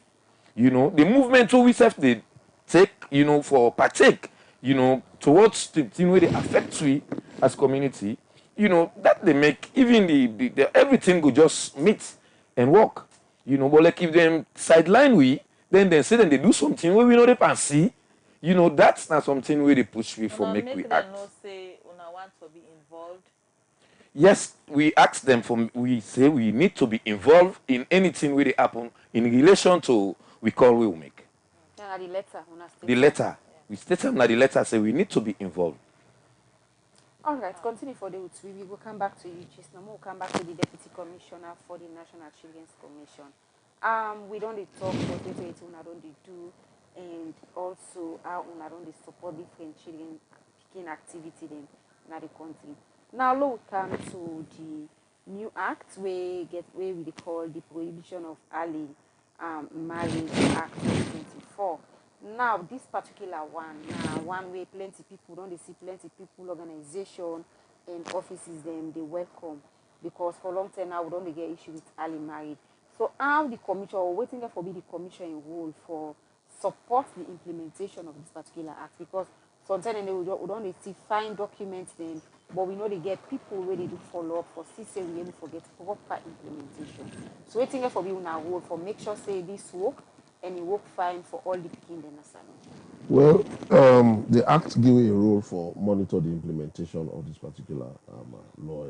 You know, the movement we have to take, you know, for partake, you know, towards the thing where they affect we as community, you know, that they make even the everything go just meet and work. You know, but like if them sideline we, then they say then they do something where we know they can see, you know, that's not something where they push we for make we act. No say una want to be involved. Yes, we ask them we say we need to be involved in anything where they happen in relation to we call we will make. Yeah, the letter. The letter. We stated that the letter say we need to be involved. All right, continue for the week. We will come back to you, just now. We'll come back to the Deputy Commissioner for the National Children's Commission. We don't talk what we don't do, and also how we don't support different children picking activity in the country. Now, we come to the new act where we call the Prohibition of Early Marriage Act 2024. Now, this particular one where plenty people don't see plenty people, organization and offices them they welcome, because for a long time now we don't get issue with early marriage. So how the commission or waiting for the commission role for support the implementation of this particular act, because sometimes we don't see fine documents then, but we know they get people where they do follow up for say we able to get proper implementation. So waiting for people now role for make sure say this work and it work fine for all the people in the salon. Well, the Act give a role for monitor the implementation of this particular law,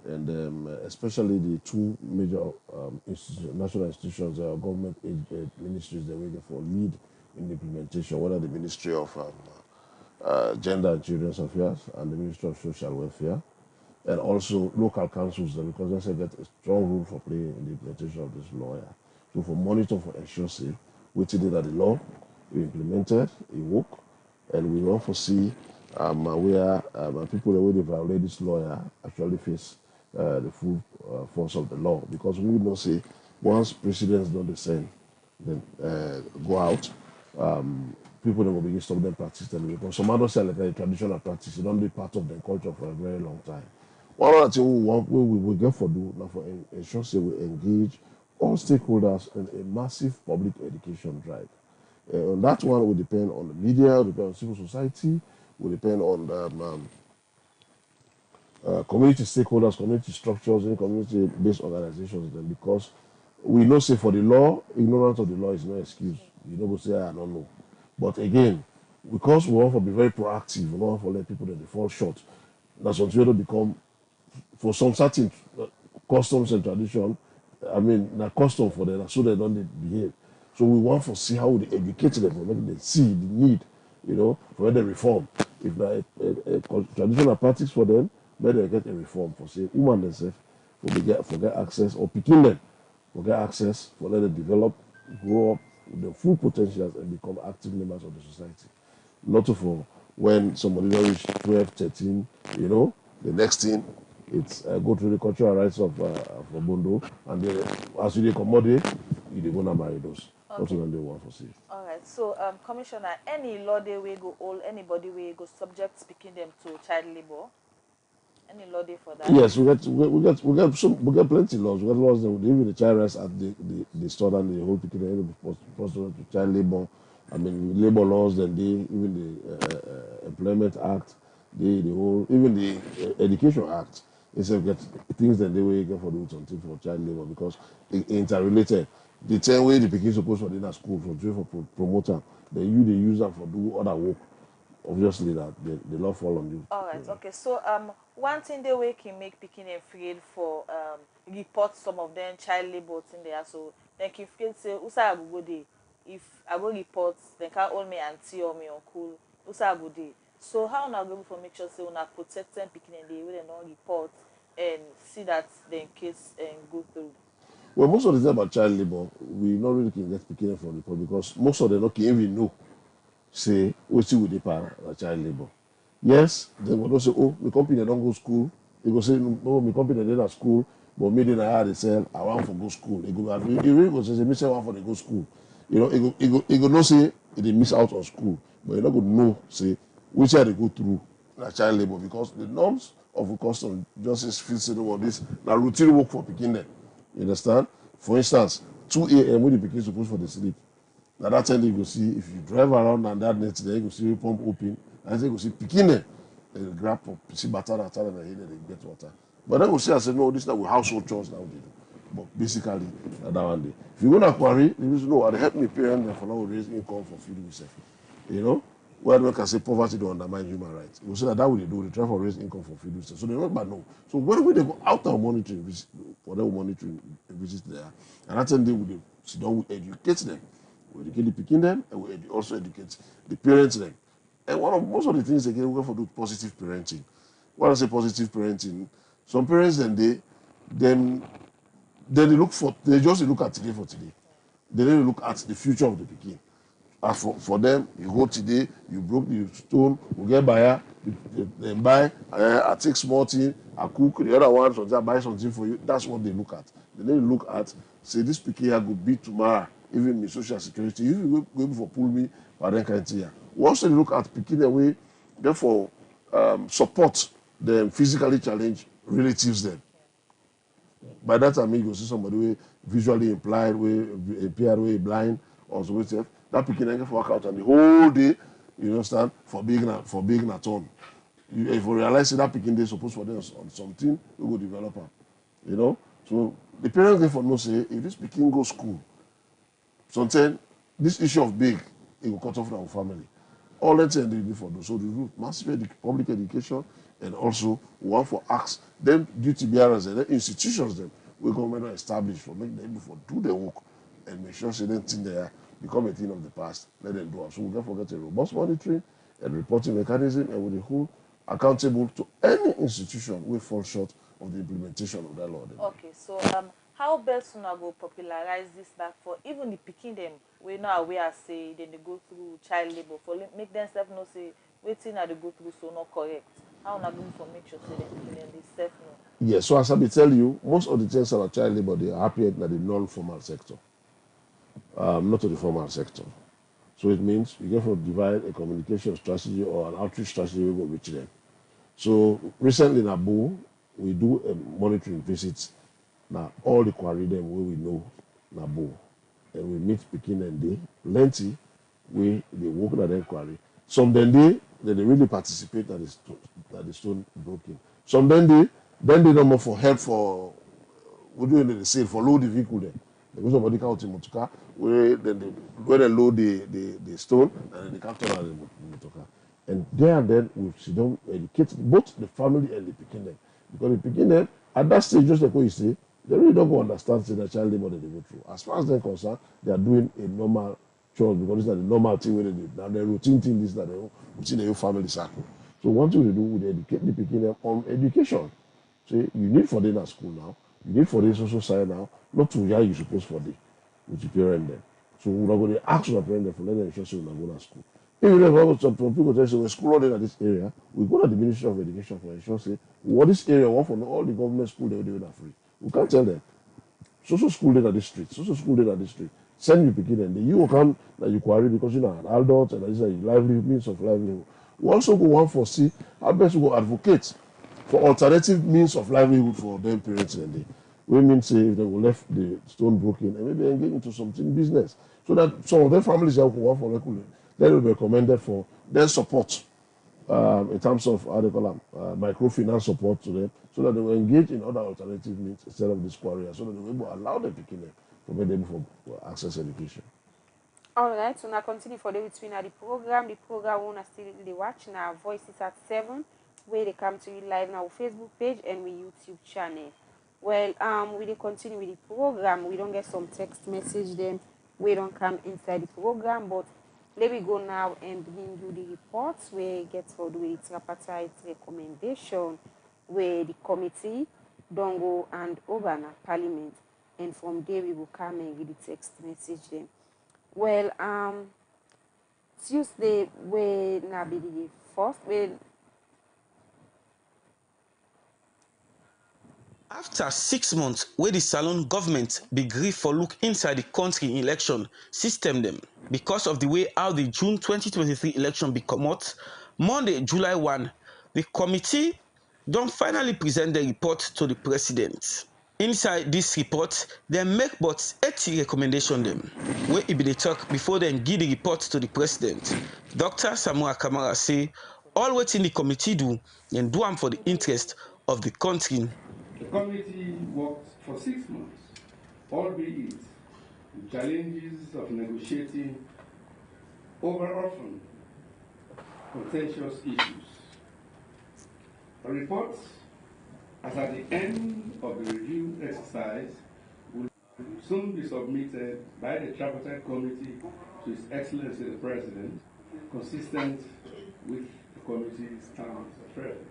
and especially the two major national institutions, government ministries that we for lead in the implementation, whether the Ministry of Gender and Children's Affairs and the Ministry of Social Welfare, and also local councils, because they get a strong role for play in the implementation of this law. So for monitor, for ensure say, we did that the law we implemented, it work, and we want to see where people that will violate this law actually face the full force of the law, because we know say once presidents don't descend, then go out, people that will begin to stop them practicing, because some others say like a traditional practice, it don't be part of their culture for a very long time. One other thing we will get for do now for ensure say we engage all stakeholders in a massive public education drive. On that one will depend on the media, will depend on civil society, will depend on community stakeholders, community structures, and community-based organizations. Then, because we know, say for the law, ignorance of the law is no excuse. You don't go say I don't know. But again, because we want to be very proactive, we don't want to let people that they fall short. That's what we become for some certain customs and tradition. I mean, the custom for them, so they don't behave. So we want to see how they educate them, for making them see the need, for when they reform. If there a traditional practice for them, then they get a reform for say women themselves, for get access, or picking them, for get access, for let them develop, grow up with their full potentials and become active members of the society. Not for when somebody don't reach 12, 13, the next thing, it's go through the cultural rights of Bondo, and then as you accommodate, you're going to marry those. Okay. That's what they want to see. All right. So, Commissioner, any law they will go all anybody will go subject speaking them to child labor? Any law there for that? Yes, we get plenty of laws. We got laws that even the Child Rights Act, the start and the whole picking to child labor. I mean, labor laws, then even the Employment Act, the whole, even the Education Act. It's get things that they will get for the something for child labor, because it interrelated. The same way the picking supposed for dinner school for promoter, then they use them for do other work. Obviously, that the law fall on you. All right. Okay. So one thing they way can make picking afraid for report some of them child labor in there. So then can feel say usa I go there. If I go report, they can't hold me auntie or me uncle. Usa I go there. So how now go for make sure say una protect them picking and they will not report and see that the case go through. Well, most of the thing about child labor, we not really can get picking from report, because most of them don't even know. Say, what's with the para child labor? Yes, they will not say, oh, my company don't go school. They go say, no, my company they not school, but me then I had to sell, I want to go school. They go, he really go say, me say I want to go school. He go not say they miss out on school, but you not go know say which are they go through na child labor, because the norms of the custom just feel say no this na routine work for picking them. You understand? For instance, 2 a.m. when the pikin supposed for the sleep. Now that time you go see if you drive around and that net there, you go see the pump open, and then you go see picking them. They grab up, see butter and tell them they get water. But then we say, I said, no, this is not household chores now they do. But basically, that one day. If you go to quarry, you just know, I help me parents and for now raise income for feeding yourself. Where we can say poverty don't undermine human rights. We say that way they do, they try to raise income for feeding yourself. So they not bad no. So when they go out and monitoring, for them monitoring visit there, and that time they will sit down, we educate them. We educate the picking them, and we also educate the parents them. And most of the things again we go for do positive parenting. When I say positive parenting, some parents then they just look at today for today. They don't look at the future of the pikin. As for them, you go today, you broke the stone, we get buyer, they buy, I take small thing, I cook, the other one, so I buy something for you. That's what they look at. They need to look at, say, this pikin here could be tomorrow, even my social security, if you go for pull me, but then can't hear. We also look at pikin away, therefore, support them physically challenged relatives then. By that time, you go see somebody who visually impaired, way blind, or so forth. That picking can work out and the whole day, you understand, for being at home. If you realize that picking they supposed for them on something, we go develop them. You know? So the parents therefore know say if this picking goes school, sometimes this issue of big, it will cut off our family. All that they do for those. So the root massive public education and also one for acts, them duty bearers and institutions them we government establish for make them for do their work and make sure say them thing there become a thing of the past. Let them do it. So we can forget a robust monitoring and reporting mechanism and with the whole accountable to any institution will fall short of the implementation of that law. Okay, so how best una go popularize this back for even the picking them we know aware say then they go through child labor for make them self know say waiting at they go through so not correct. How una go for make sure say them picking them they self know? Yes, so as I be tell you, most of the things about child labor they are happening in the non-formal sector, not to the formal sector. So it means you get to divide a communication strategy or an outreach strategy we go reach them. So recently in Abu, we do a monitoring visit. Now all the quarry them where we know in Abu, and we meet Pekin and they plenty we they work at the quarry. Some then they really participate that the stone broken. Some then they don't more for help for we do the sale for load the vehicle then. They go somebody count in motorcar where they load the stone and then they can turn on the motorcar. And there and then we sit down educate both the family and the picking them. Because the picking them at that stage, just like what you say, they really don't go understand the child labor that they go through. As far as they're concerned, they are doing a normal chores because this is the normal thing where they do. Now the routine thing is that they within the family circle. So one thing we do, we educate the picking them on education. So you need for them at school now, you need for the social side now, not to where you supposed for the with your parent them. So we're going to ask our parent for let them ensure so we're going to school. If you have some people tell you school all in this area, we go to the Ministry of Education for ensure say what this area want for all the government school they do that free. We can't tell them. Social school data district, social school data district. Send you picking and you will come that you query because you know an adult and this is a lively means of livelihood. We also go on for see how best we go advocate for alternative means of livelihood for them parents and they. We mean say if they will left the stone broken and maybe engage into something business. So that some of their families that will work for regularly, they will be recommended for their support in terms of how they call them, microfinance support to them, so that they will engage in other alternative means instead of this quarry, so that they will allow them to kill them to make them for access education. All right, so now continue for the between the program. The program will still they watch now. Voices at 7, where they come to you live now Facebook page and we YouTube channel. Well, we will continue with the program. We don't get some text message then. We don't come inside the program, but let me go now and begin do the reports where it gets for the tripartite recommendation where the committee, Dongo and Obana Parliament. And from there we will come and read the text message then. Well, Tuesday will now be the first. Well, After 6 months wey the Salon government be gree for look inside the country election system them because of the way how the June 2023 election be comot, Monday July 1, the committee don finally present the report to the president. Inside this report, dem make but 80 recommendation dem wey e be dey talk before dem give the report to the president. Dr. Samuel Kamara say all wetin the committee do, dem do am for the interest of the country. The committee worked for 6 months, albeit with challenges of negotiating over often contentious issues. The report, as at the end of the review exercise, will will soon be submitted by the Tripartite Committee to His Excellency the President, consistent with the committee's terms of reference.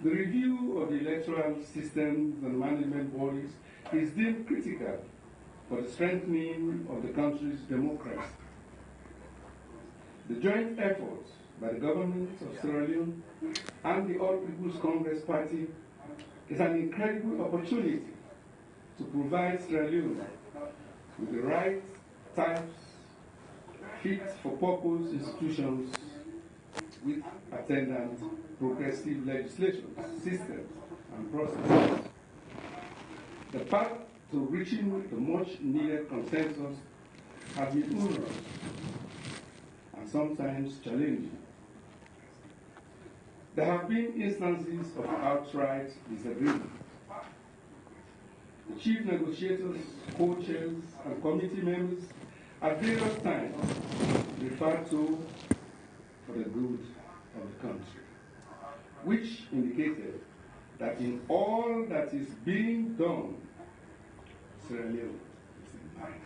The review of the electoral systems and management bodies is deemed critical for the strengthening of the country's democracy. The joint efforts by the government of Sierra Leone and the All People's Congress Party is an incredible opportunity to provide Sierra Leone with the right types, fit-for-purpose institutions with attendant progressive legislation, systems, and processes. The path to reaching the much-needed consensus has been onerous and sometimes challenging. There have been instances of outright disagreement. The chief negotiators, co-chairs, and committee members at various times referred to for the good of the country, which indicated that in all that is being done, Sierra Leone is in mind.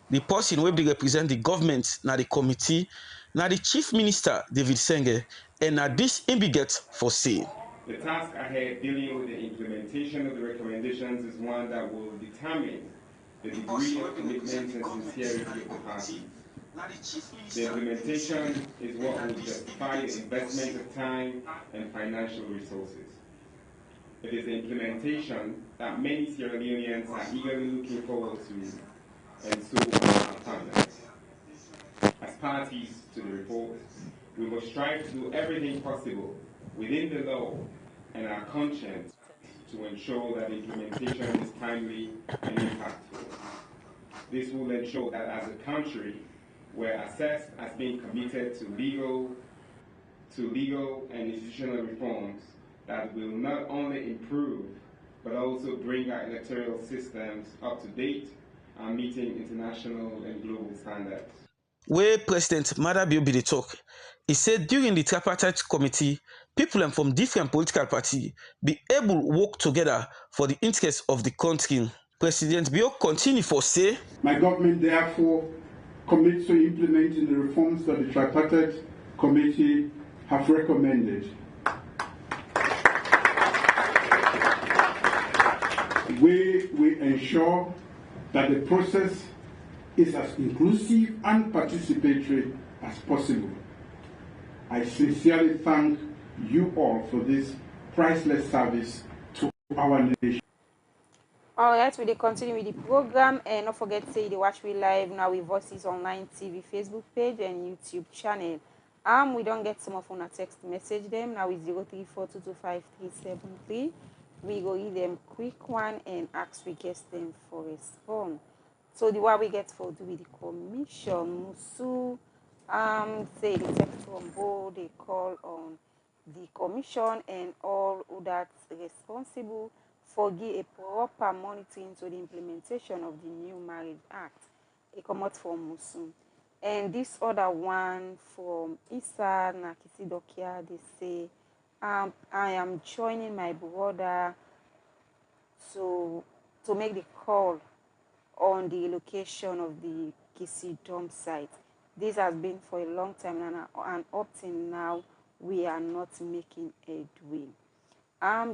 The person wey dey represent the government na the committee, na the chief minister David Senge, and na this im be get for say. The task ahead dealing with the implementation of the recommendations is one that will determine the degree of commitment and sincerity of the parties. The implementation is what will justify the investment of time and financial resources. It is the implementation that many Sierra Leoneans are eagerly looking forward to, and so are our partners. As parties to the report, we must strive to do everything possible within the law and our conscience to ensure that implementation is timely and impactful. This will ensure that as a country, we're assessed as being committed to legal and institutional reforms that will not only improve but also bring our electoral systems up to date and meeting international and global standards. Where President Madabio be the talk, he said during the tripartite committee, people from different political parties be able to work together for the interests of the country. President Bio continue for say, my government therefore commits to implementing the reforms that the tripartite committee have recommended. We ensure that the process is as inclusive and participatory as possible. I sincerely thank you all for this priceless service to our nation. Alright, we continue with the program, and don't forget to say you watch we live now with Voices Online TV Facebook page and YouTube channel. We don't get some of our text message them now with 0342255373. We go read them quick one and ask we guest them for response. So the one we get for do with the commission, Musu say the text from board, they call on the commission and all that's responsible for give a proper monitoring to the implementation of the new Marriage Act. It come out from Musu. And this other one from Issa na KISSY DOCKYARD, they say, I am joining my brother to make the call on the location of the KISSY dump site. This has been for a long time and up till now we are not making headway.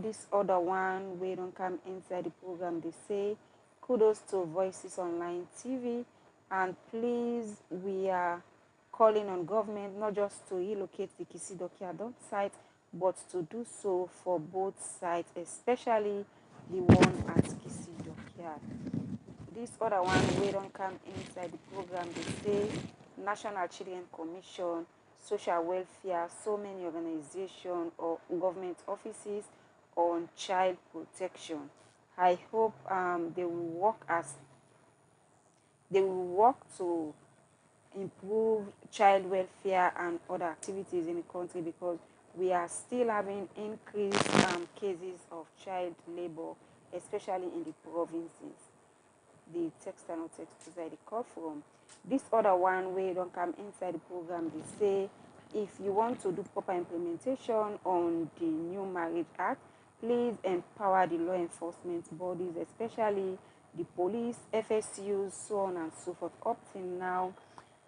This other one we don't come inside the program, they say kudos to Voices Online TV, and please we are calling on government not just to relocate the KISSY DOCKYARD dump site but to do so for both sites, especially the one at KISSY DOCKYARD. This other one we don't come inside the program, they say National Children Commission, Social Welfare, so many organizations or government offices on child protection. I hope they will work to improve child welfare and other activities in the country, because we are still having increased cases of child labor, especially in the provinces. The text and not text inside the call from. This other one where you don't come inside the program, they say if you want to do proper implementation on the new Marriage Act, please empower the law enforcement bodies, especially the police, FSUs, so on and so forth. Up till now,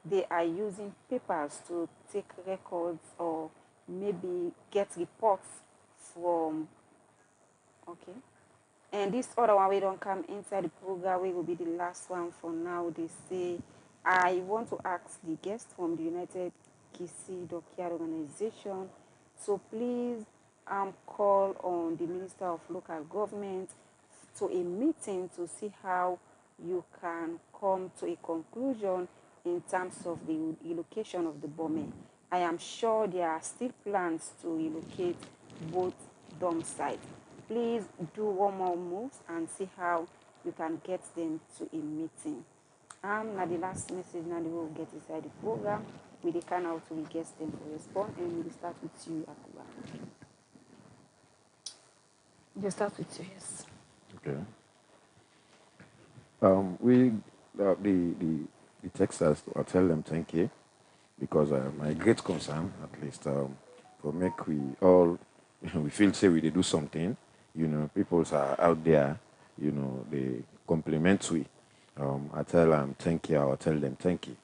they are using papers to take records or maybe get reports from, okay. And this other one, we don't come inside the program, we will be the last one for now. They say, I want to ask the guest from the United KISSY Dockyard organization, so please call on the Minister of Local Government to a meeting to see how you can come to a conclusion in terms of the relocation of the Bome. I am sure there are still plans to relocate both dump sites. Please do one more move and see how you can get them to a meeting. Now the last message, now we will get inside the program. We can out to guest them to respond, and we will start with you, Akuba. You start with you, yes. Okay. The Texas, I'll tell them thank you, because my great concern, at least, for make we all we feel say we do something. You know, people are out there. You know, they compliment we. I tell them thank you. I'll tell them thank you.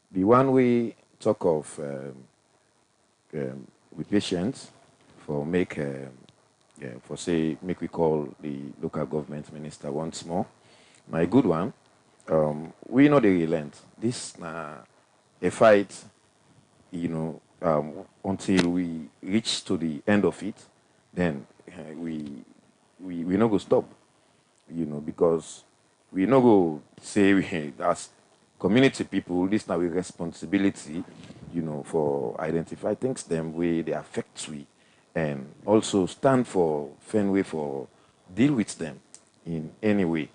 The one we talk of with patients for make for say make we call the local government minister once more. My good one, we know they relent. This a fight, you know, until we reach to the end of it, then we not go stop, you know, because we not go say we as community people, this now a responsibility, you know, for identify things them way they affect we, and also stand for fair way for deal with them in any way.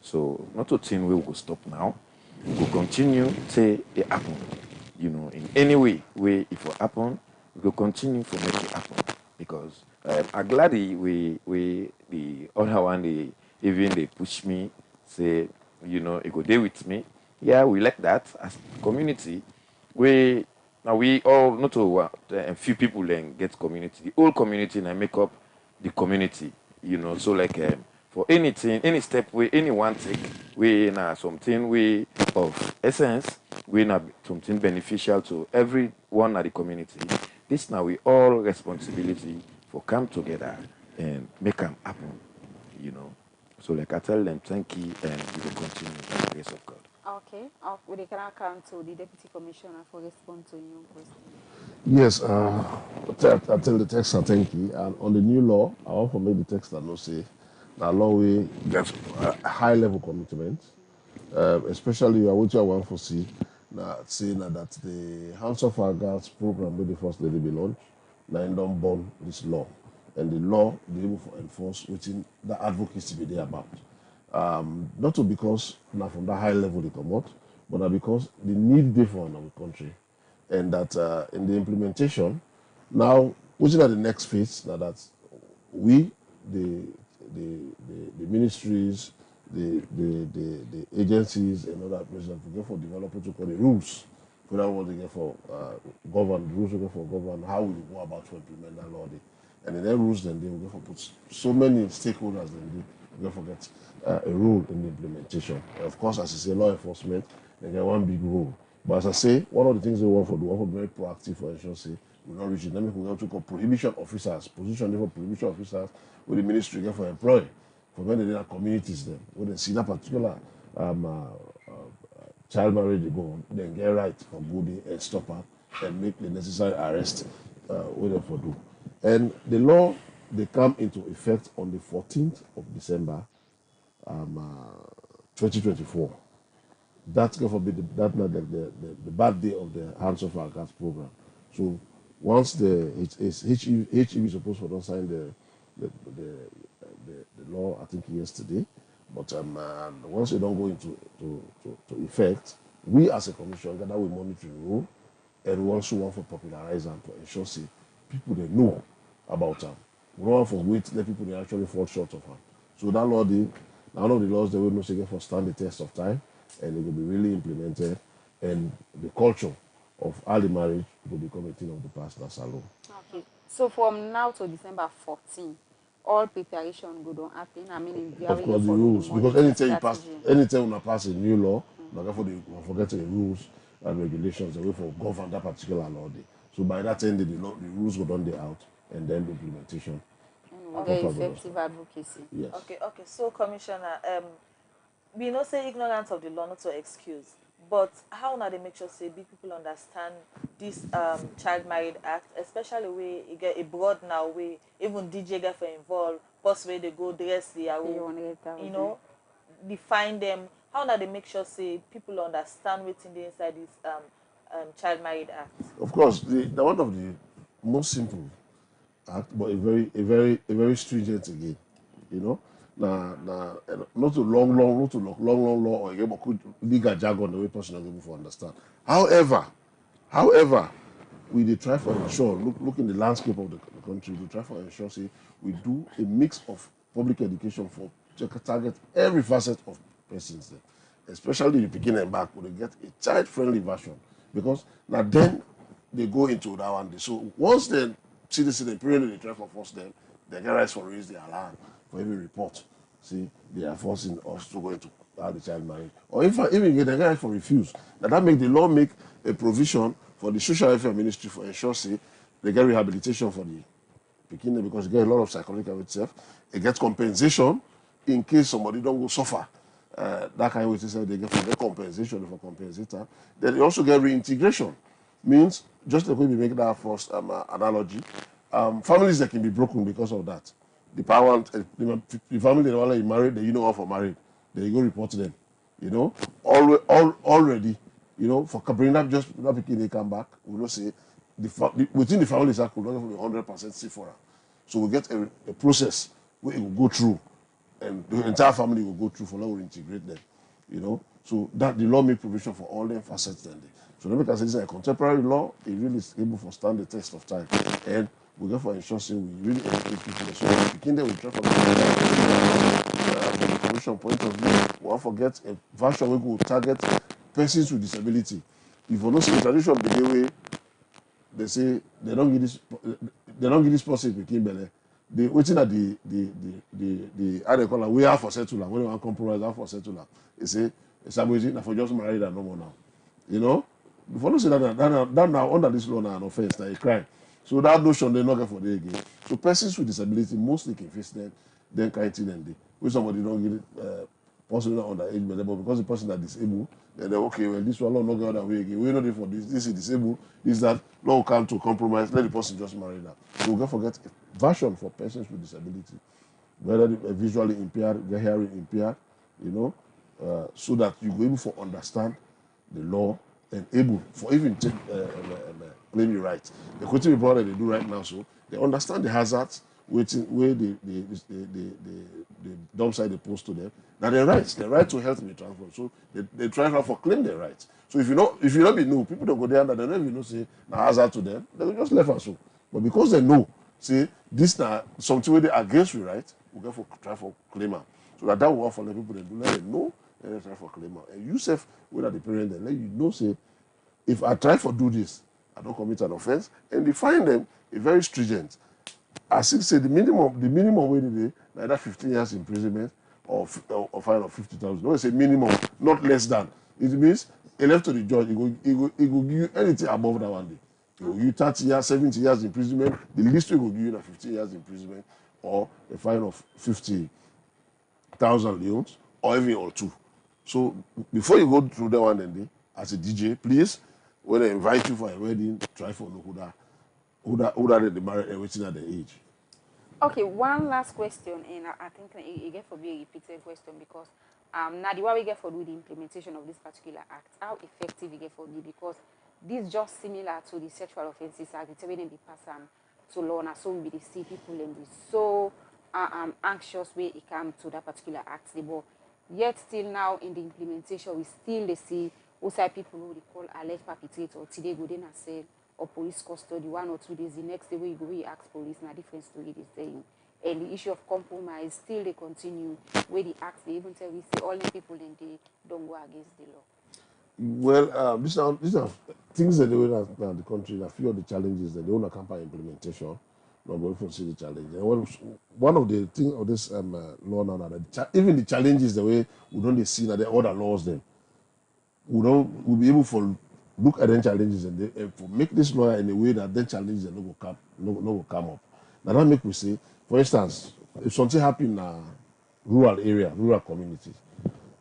So not to think we will go stop now. We will continue say it happen, you know, in any way if it happen, we will continue to make it happen, because I'm glad we the other one they push me say, you know, it go there with me. Yeah, we like that as community. We all not to a few people then get community. The whole community and make up the community. You know, so like for anything, any step we anyone take, we na something we of essence, we na something beneficial to everyone at the community. This now we all responsibility for come together and make them happen. You know. So like I tell them thank you, and we will continue by the grace of God. Okay. We can come to the Deputy Commissioner for response to your question. Yes, I tell the texter thank you. And on the new law, I want to make the texter know say that law we get a high level commitment, especially what I want to see saying that the House of Our Guards program with the first lady be launched, now don't born this law, and the law be able to enforce within the advocacy be there about. Not to because now from that high level they come out, but because the need different in our country, and that in the implementation, now which is the next phase, now that we, the ministries, the agencies and other places to go for development to call the rules, for that what they get for govern, the rules they get for govern, how we go about to implement that law. And in their rules then they will go for put so many stakeholders then they will forget a rule in the implementation. And of course, as you say, law enforcement, they get one big rule. But as I say, one of the things they want for do, want for very proactive for ensure say we not reach it. Then we want to call prohibition officers, position for prohibition officers with the ministry get for employ, for when they are communities them, when they see that particular child marriage they go on, then get right for body and stop her and make the necessary arrest what they for do. And the law they come into effect on the 14th of December 2024. That's going to be the bad day of the Hands of Our Guards program. So once the HEB is supposed to sign the law, I think yesterday, but once it don't go into to effect, we as a commission that we monitor the rule, and we also want to popularize them to ensure say people they know about them. We don't want to wait let people they actually fall short of them. So that law, one of the laws they will not say for stand the test of time, and it will be really implemented, and the culture of early marriage will become a thing of the past. That's alone. Okay. So from now to December 14, all preparation go don happen. I mean, in Of course, the rules, because anytime you pass a new law, therefore they forget the rules and regulations the way for govern that particular law day. So by that end, the rules go down the out, and then the implementation. Okay, effective advocacy. Yes. Okay. So, Commissioner, we know say ignorance of the law not to excuse, but how now they make sure say big people understand this child marriage act, especially where you get a broad now way even DJ get for involved, first way they go dress the you know, define them. How now they make sure say people understand what's in the inside this child marriage act? Of course, the one of the most simple act, but a very stringent again. You know, not a long law or again, but could legal jargon the way person not able to understand. However, we dey try for ensure look in the landscape of the country. We try for ensure say we do a mix of public education for target every facet of persons there, especially the beginning and back. We get a child-friendly version because now then they go into that one day. So once they see the period they try for force them, they get rights for raise the alarm for every report. See, they are forcing us to go into the child marriage, or even get the right for refuse. That make the law make a provision for the social welfare ministry for ensure say they get rehabilitation for the beginning because you get a lot of psychological itself. It gets compensation in case somebody don't go suffer. That kind of way they get compensation for compensator. Then they also get reintegration. Means just like we make that first analogy, families that can be broken because of that. The parent, the family they already married, they know for married, they go report to them. You know, already, you know, for bringing up just that picking they come back, we will say within the family circle, not be 100% safe for her. So we get a process where it will go through, and the entire family will go through for now we integrate them. You know, so that the law make provision for all them facets then. So let me say this is a contemporary law. It really is able to stand the test of time, and we go for ensuring we really educate people. So the kingdom will try for from the commission point of view, we won't forget a version where we will target persons with disability. If you know the tradition begin way, they say they don't give this person became belly. They waiting at the how they call it, we are for settler. When they want compromise, are for settler. They say somebody for just married and no more now. You know, before you say that now under this law now an offense, that a crime. So that notion they not get for the again. So persons with disability mostly can face them kind of thing and they when somebody don't get it possibly not underage, but because the person that disabled, then they're okay, well this one law not go that way again. We're not there for this is disabled, this that law come to compromise, let the person just marry that. So we can forget a version for persons with disability, whether they're visually impaired, they're hearing impaired, you know, so that you go able to understand the law and able for even take claim your rights. The question we brought that they do right now, so they understand the hazards where the dump site they post to them. Now their right to health and transport. So they try for claim their rights. So if you not be know, people don't go there and they don't even know say now hazard to them, they will just left us so. But because they know, say this now something where they against your right, we go for try for claimer. So that will work for the people that do let them know and they try for claimer. And you self, whether the parent then let you know say if I try for do this, I don't commit an offense, and they find them a very stringent. As I say, the minimum way today, either 15 years imprisonment or fine of 50,000. Don't say minimum, not less than. It means left to the judge, it will give you anything above that one day. It will give you 30 years, 70 years imprisonment. The least it will give you 15 years imprisonment or a fine of 50,000 leones or even or two. So before you go through that one day, as a DJ, please, when they invite you for a wedding, try for know who that they married and waiting at the age. Okay, one last question, and I think it get for be a repeated question because now the way we get for do the implementation of this particular act, how effective it get for be because this just similar to the Sexual Offences Act, the way they pass to law, and so we see people and be so anxious way it come to that particular act, but yet still now in the implementation we still see outside people who they call alleged perpetrator today go then and say or police custody 1 or 2 days. The next day when you go, you ask police, now different story they saying. And the issue of compromise still they continue. Where the act they even tell we say all the people then they don't go against the law. Well, these are things that they will in the country. A few of the challenges that they want to accompany implementation. not going to see the challenge. And one of the things of this law now, that even the challenges, the way we don't see that the other laws, then we'll be able to look at the challenges and make this law in a way that the challenges no will come up. Now that make we say, for instance, if something happen in a rural area, rural communities,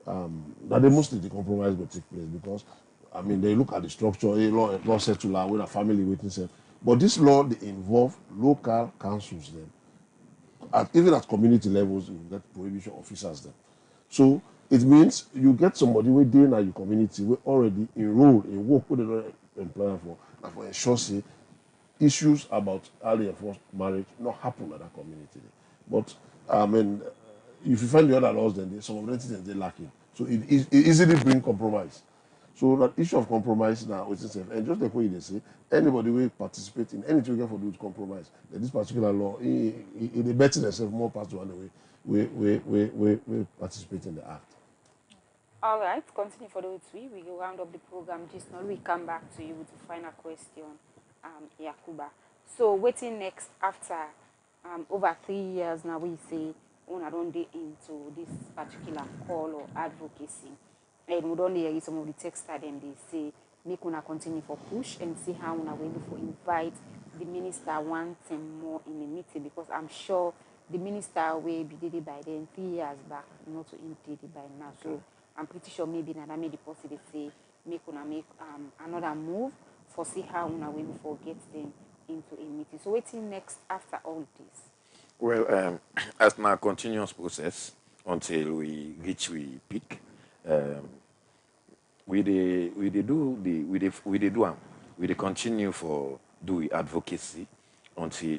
that they mostly the compromise will take place because I mean they look at the structure, a law settler with a family waiting set. But this law they involve local councils then. Even at community levels, you get prohibition officers then. So it means you get somebody within your community we already enrolled in work with the employer for ensure say issues about early enforced marriage not happen at that community. But I mean if you find the other laws, then some of the things they're lacking. So it easily bring compromise. So that issue of compromise now is itself. And just like what they say, anybody will participate in anything we get for do with compromise. That this particular law, they betting themselves more parts to one way we participate in the act. All right, continue for those three. We will round up the program. Just now we come back to you with the final question, Yakuba. So waiting next after over 3 years now we say I don't get into this particular call or advocacy. And we don't hear some of the text that them they say make una continue for push and see how una will for invite the minister once and more in the meeting because I'm sure the minister will be did it by then 3 years back, not to did it by now. So I'm pretty sure maybe that made the possible say make una make another move for see how una will for get them into a meeting. So waiting next after all this. Well, as a continuous process until we reach we peak, we continue for do advocacy until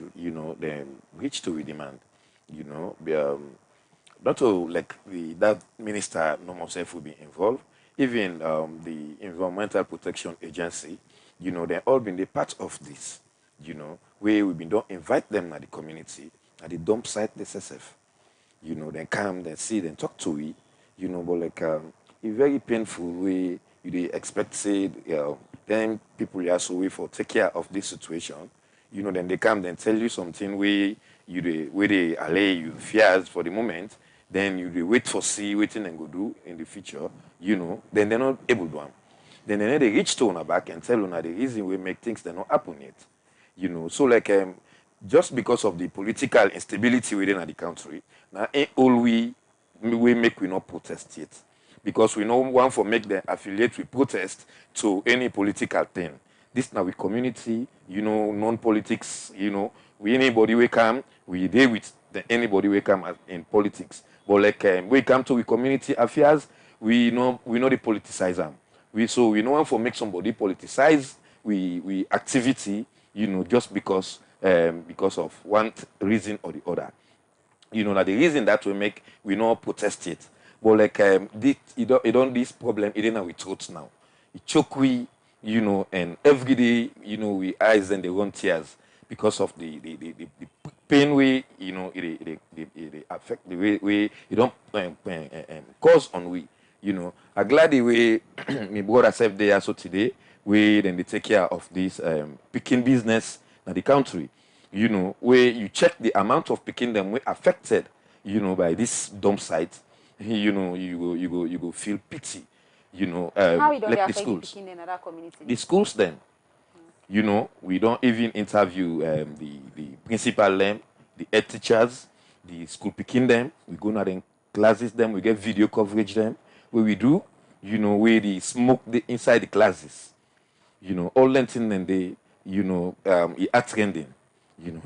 then reach to we demand, not to like that minister no more self will be involved, even the Environmental Protection Agency, they all been the part of this, where we been don't invite them at the community. At the dump site, the SSF, they come, they see, they talk to we, but like a very painful way, they expect say, then people are so way for take care of this situation, then they come, then tell you something where they allay you fears for the moment, then you wait for see, waiting and go do in the future, then they're not able to do them. Then they reach to on back and tell on the reason we make things that not happen yet, so like just because of the political instability within the country, now all we make we not protest yet. Because we know one for make the affiliate we protest to any political thing. This now we community, non-politics, we anybody we come, we deal with anybody we come in politics. But like we come to we community affairs, we know the politicize them. We know one for make somebody politicize we activity, just because of one reason or the other. That the reason that we not protest it. But like this problem it in our throats now. It choke we, and every day, we eyes and they run tears because of the pain way, it affect the way it don't cause on we. I'm glad the way my brother said there so today, we then they take care of this picking business in the country, where you check the amount of picking them we affected, by this dump site, you go feel pity, how we don't like the the schools, picking in other community? the schools then, we don't even interview the principal them, the head teachers, the school picking them, we go now then classes them, we get video coverage them, where we do, where they smoke inside the classes, all that thing and they, it are trending,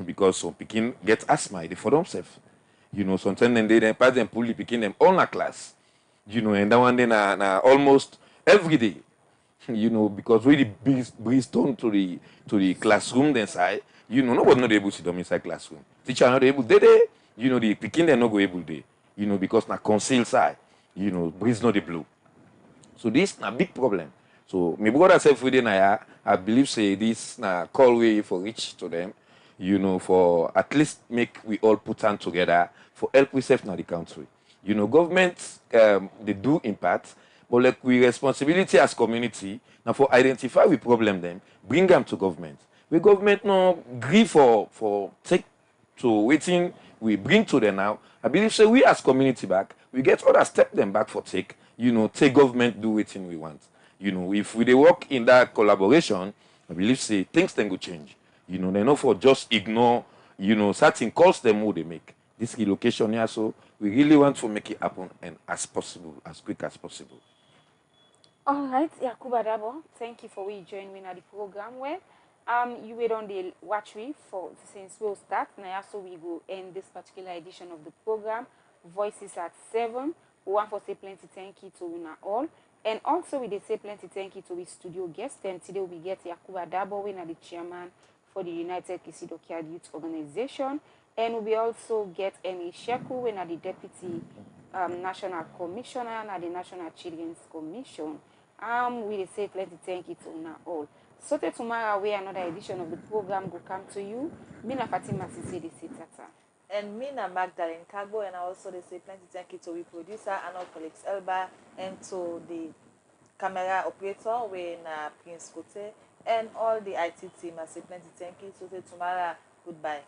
because some picking get asthma they for themselves, sometimes then they pass them pull the picking them all in a class, and that one then almost every day, because we breeze down to the classroom then side, nobody not able to sit down inside classroom. Teacher not able they the picking them not go able they, because na conceal side, breeze not the blow. So this na big problem. So my brother said within I believe say this na call way for reach to them, for at least make we all put hand together for help we save now the country. Government they do impact, but like we responsibility as community now for identify we problem them, bring them to government. We government no agree for take So waiting we bring to them now. I believe say we as community back, we get other step them back for take, take government do waiting we want. If we they work in that collaboration, I believe say things then go change. They not for just ignore, certain calls them who they make. This relocation here, so we really want to make it happen and as possible, as quick as possible. All right, Yakuba Dabo, thank you for joining me at the program where you wait on the watch we for since we'll start. Now so we go end this particular edition of the program. Voices at 7. We want to say plenty thank you to una all. And also we say plenty thank you to we studio guest. And today we get Yakuba Dabo, we are the chairman for the United KISSY DOCKYARD Youth Organization. And we also get Emi Sheku, we are the deputy national commissioner and the National Children's Commission. We say plenty thank you to una all. So tomorrow we another edition of the program will come to you. Mina Fatima Sisi de Tata. And Mina Magdalene Kagbo, and I also they say plenty thank you to the producer Arnold Felix Elba and to the camera operator when Prince Kote and all the IT team. I say plenty thank you. So tomorrow, goodbye.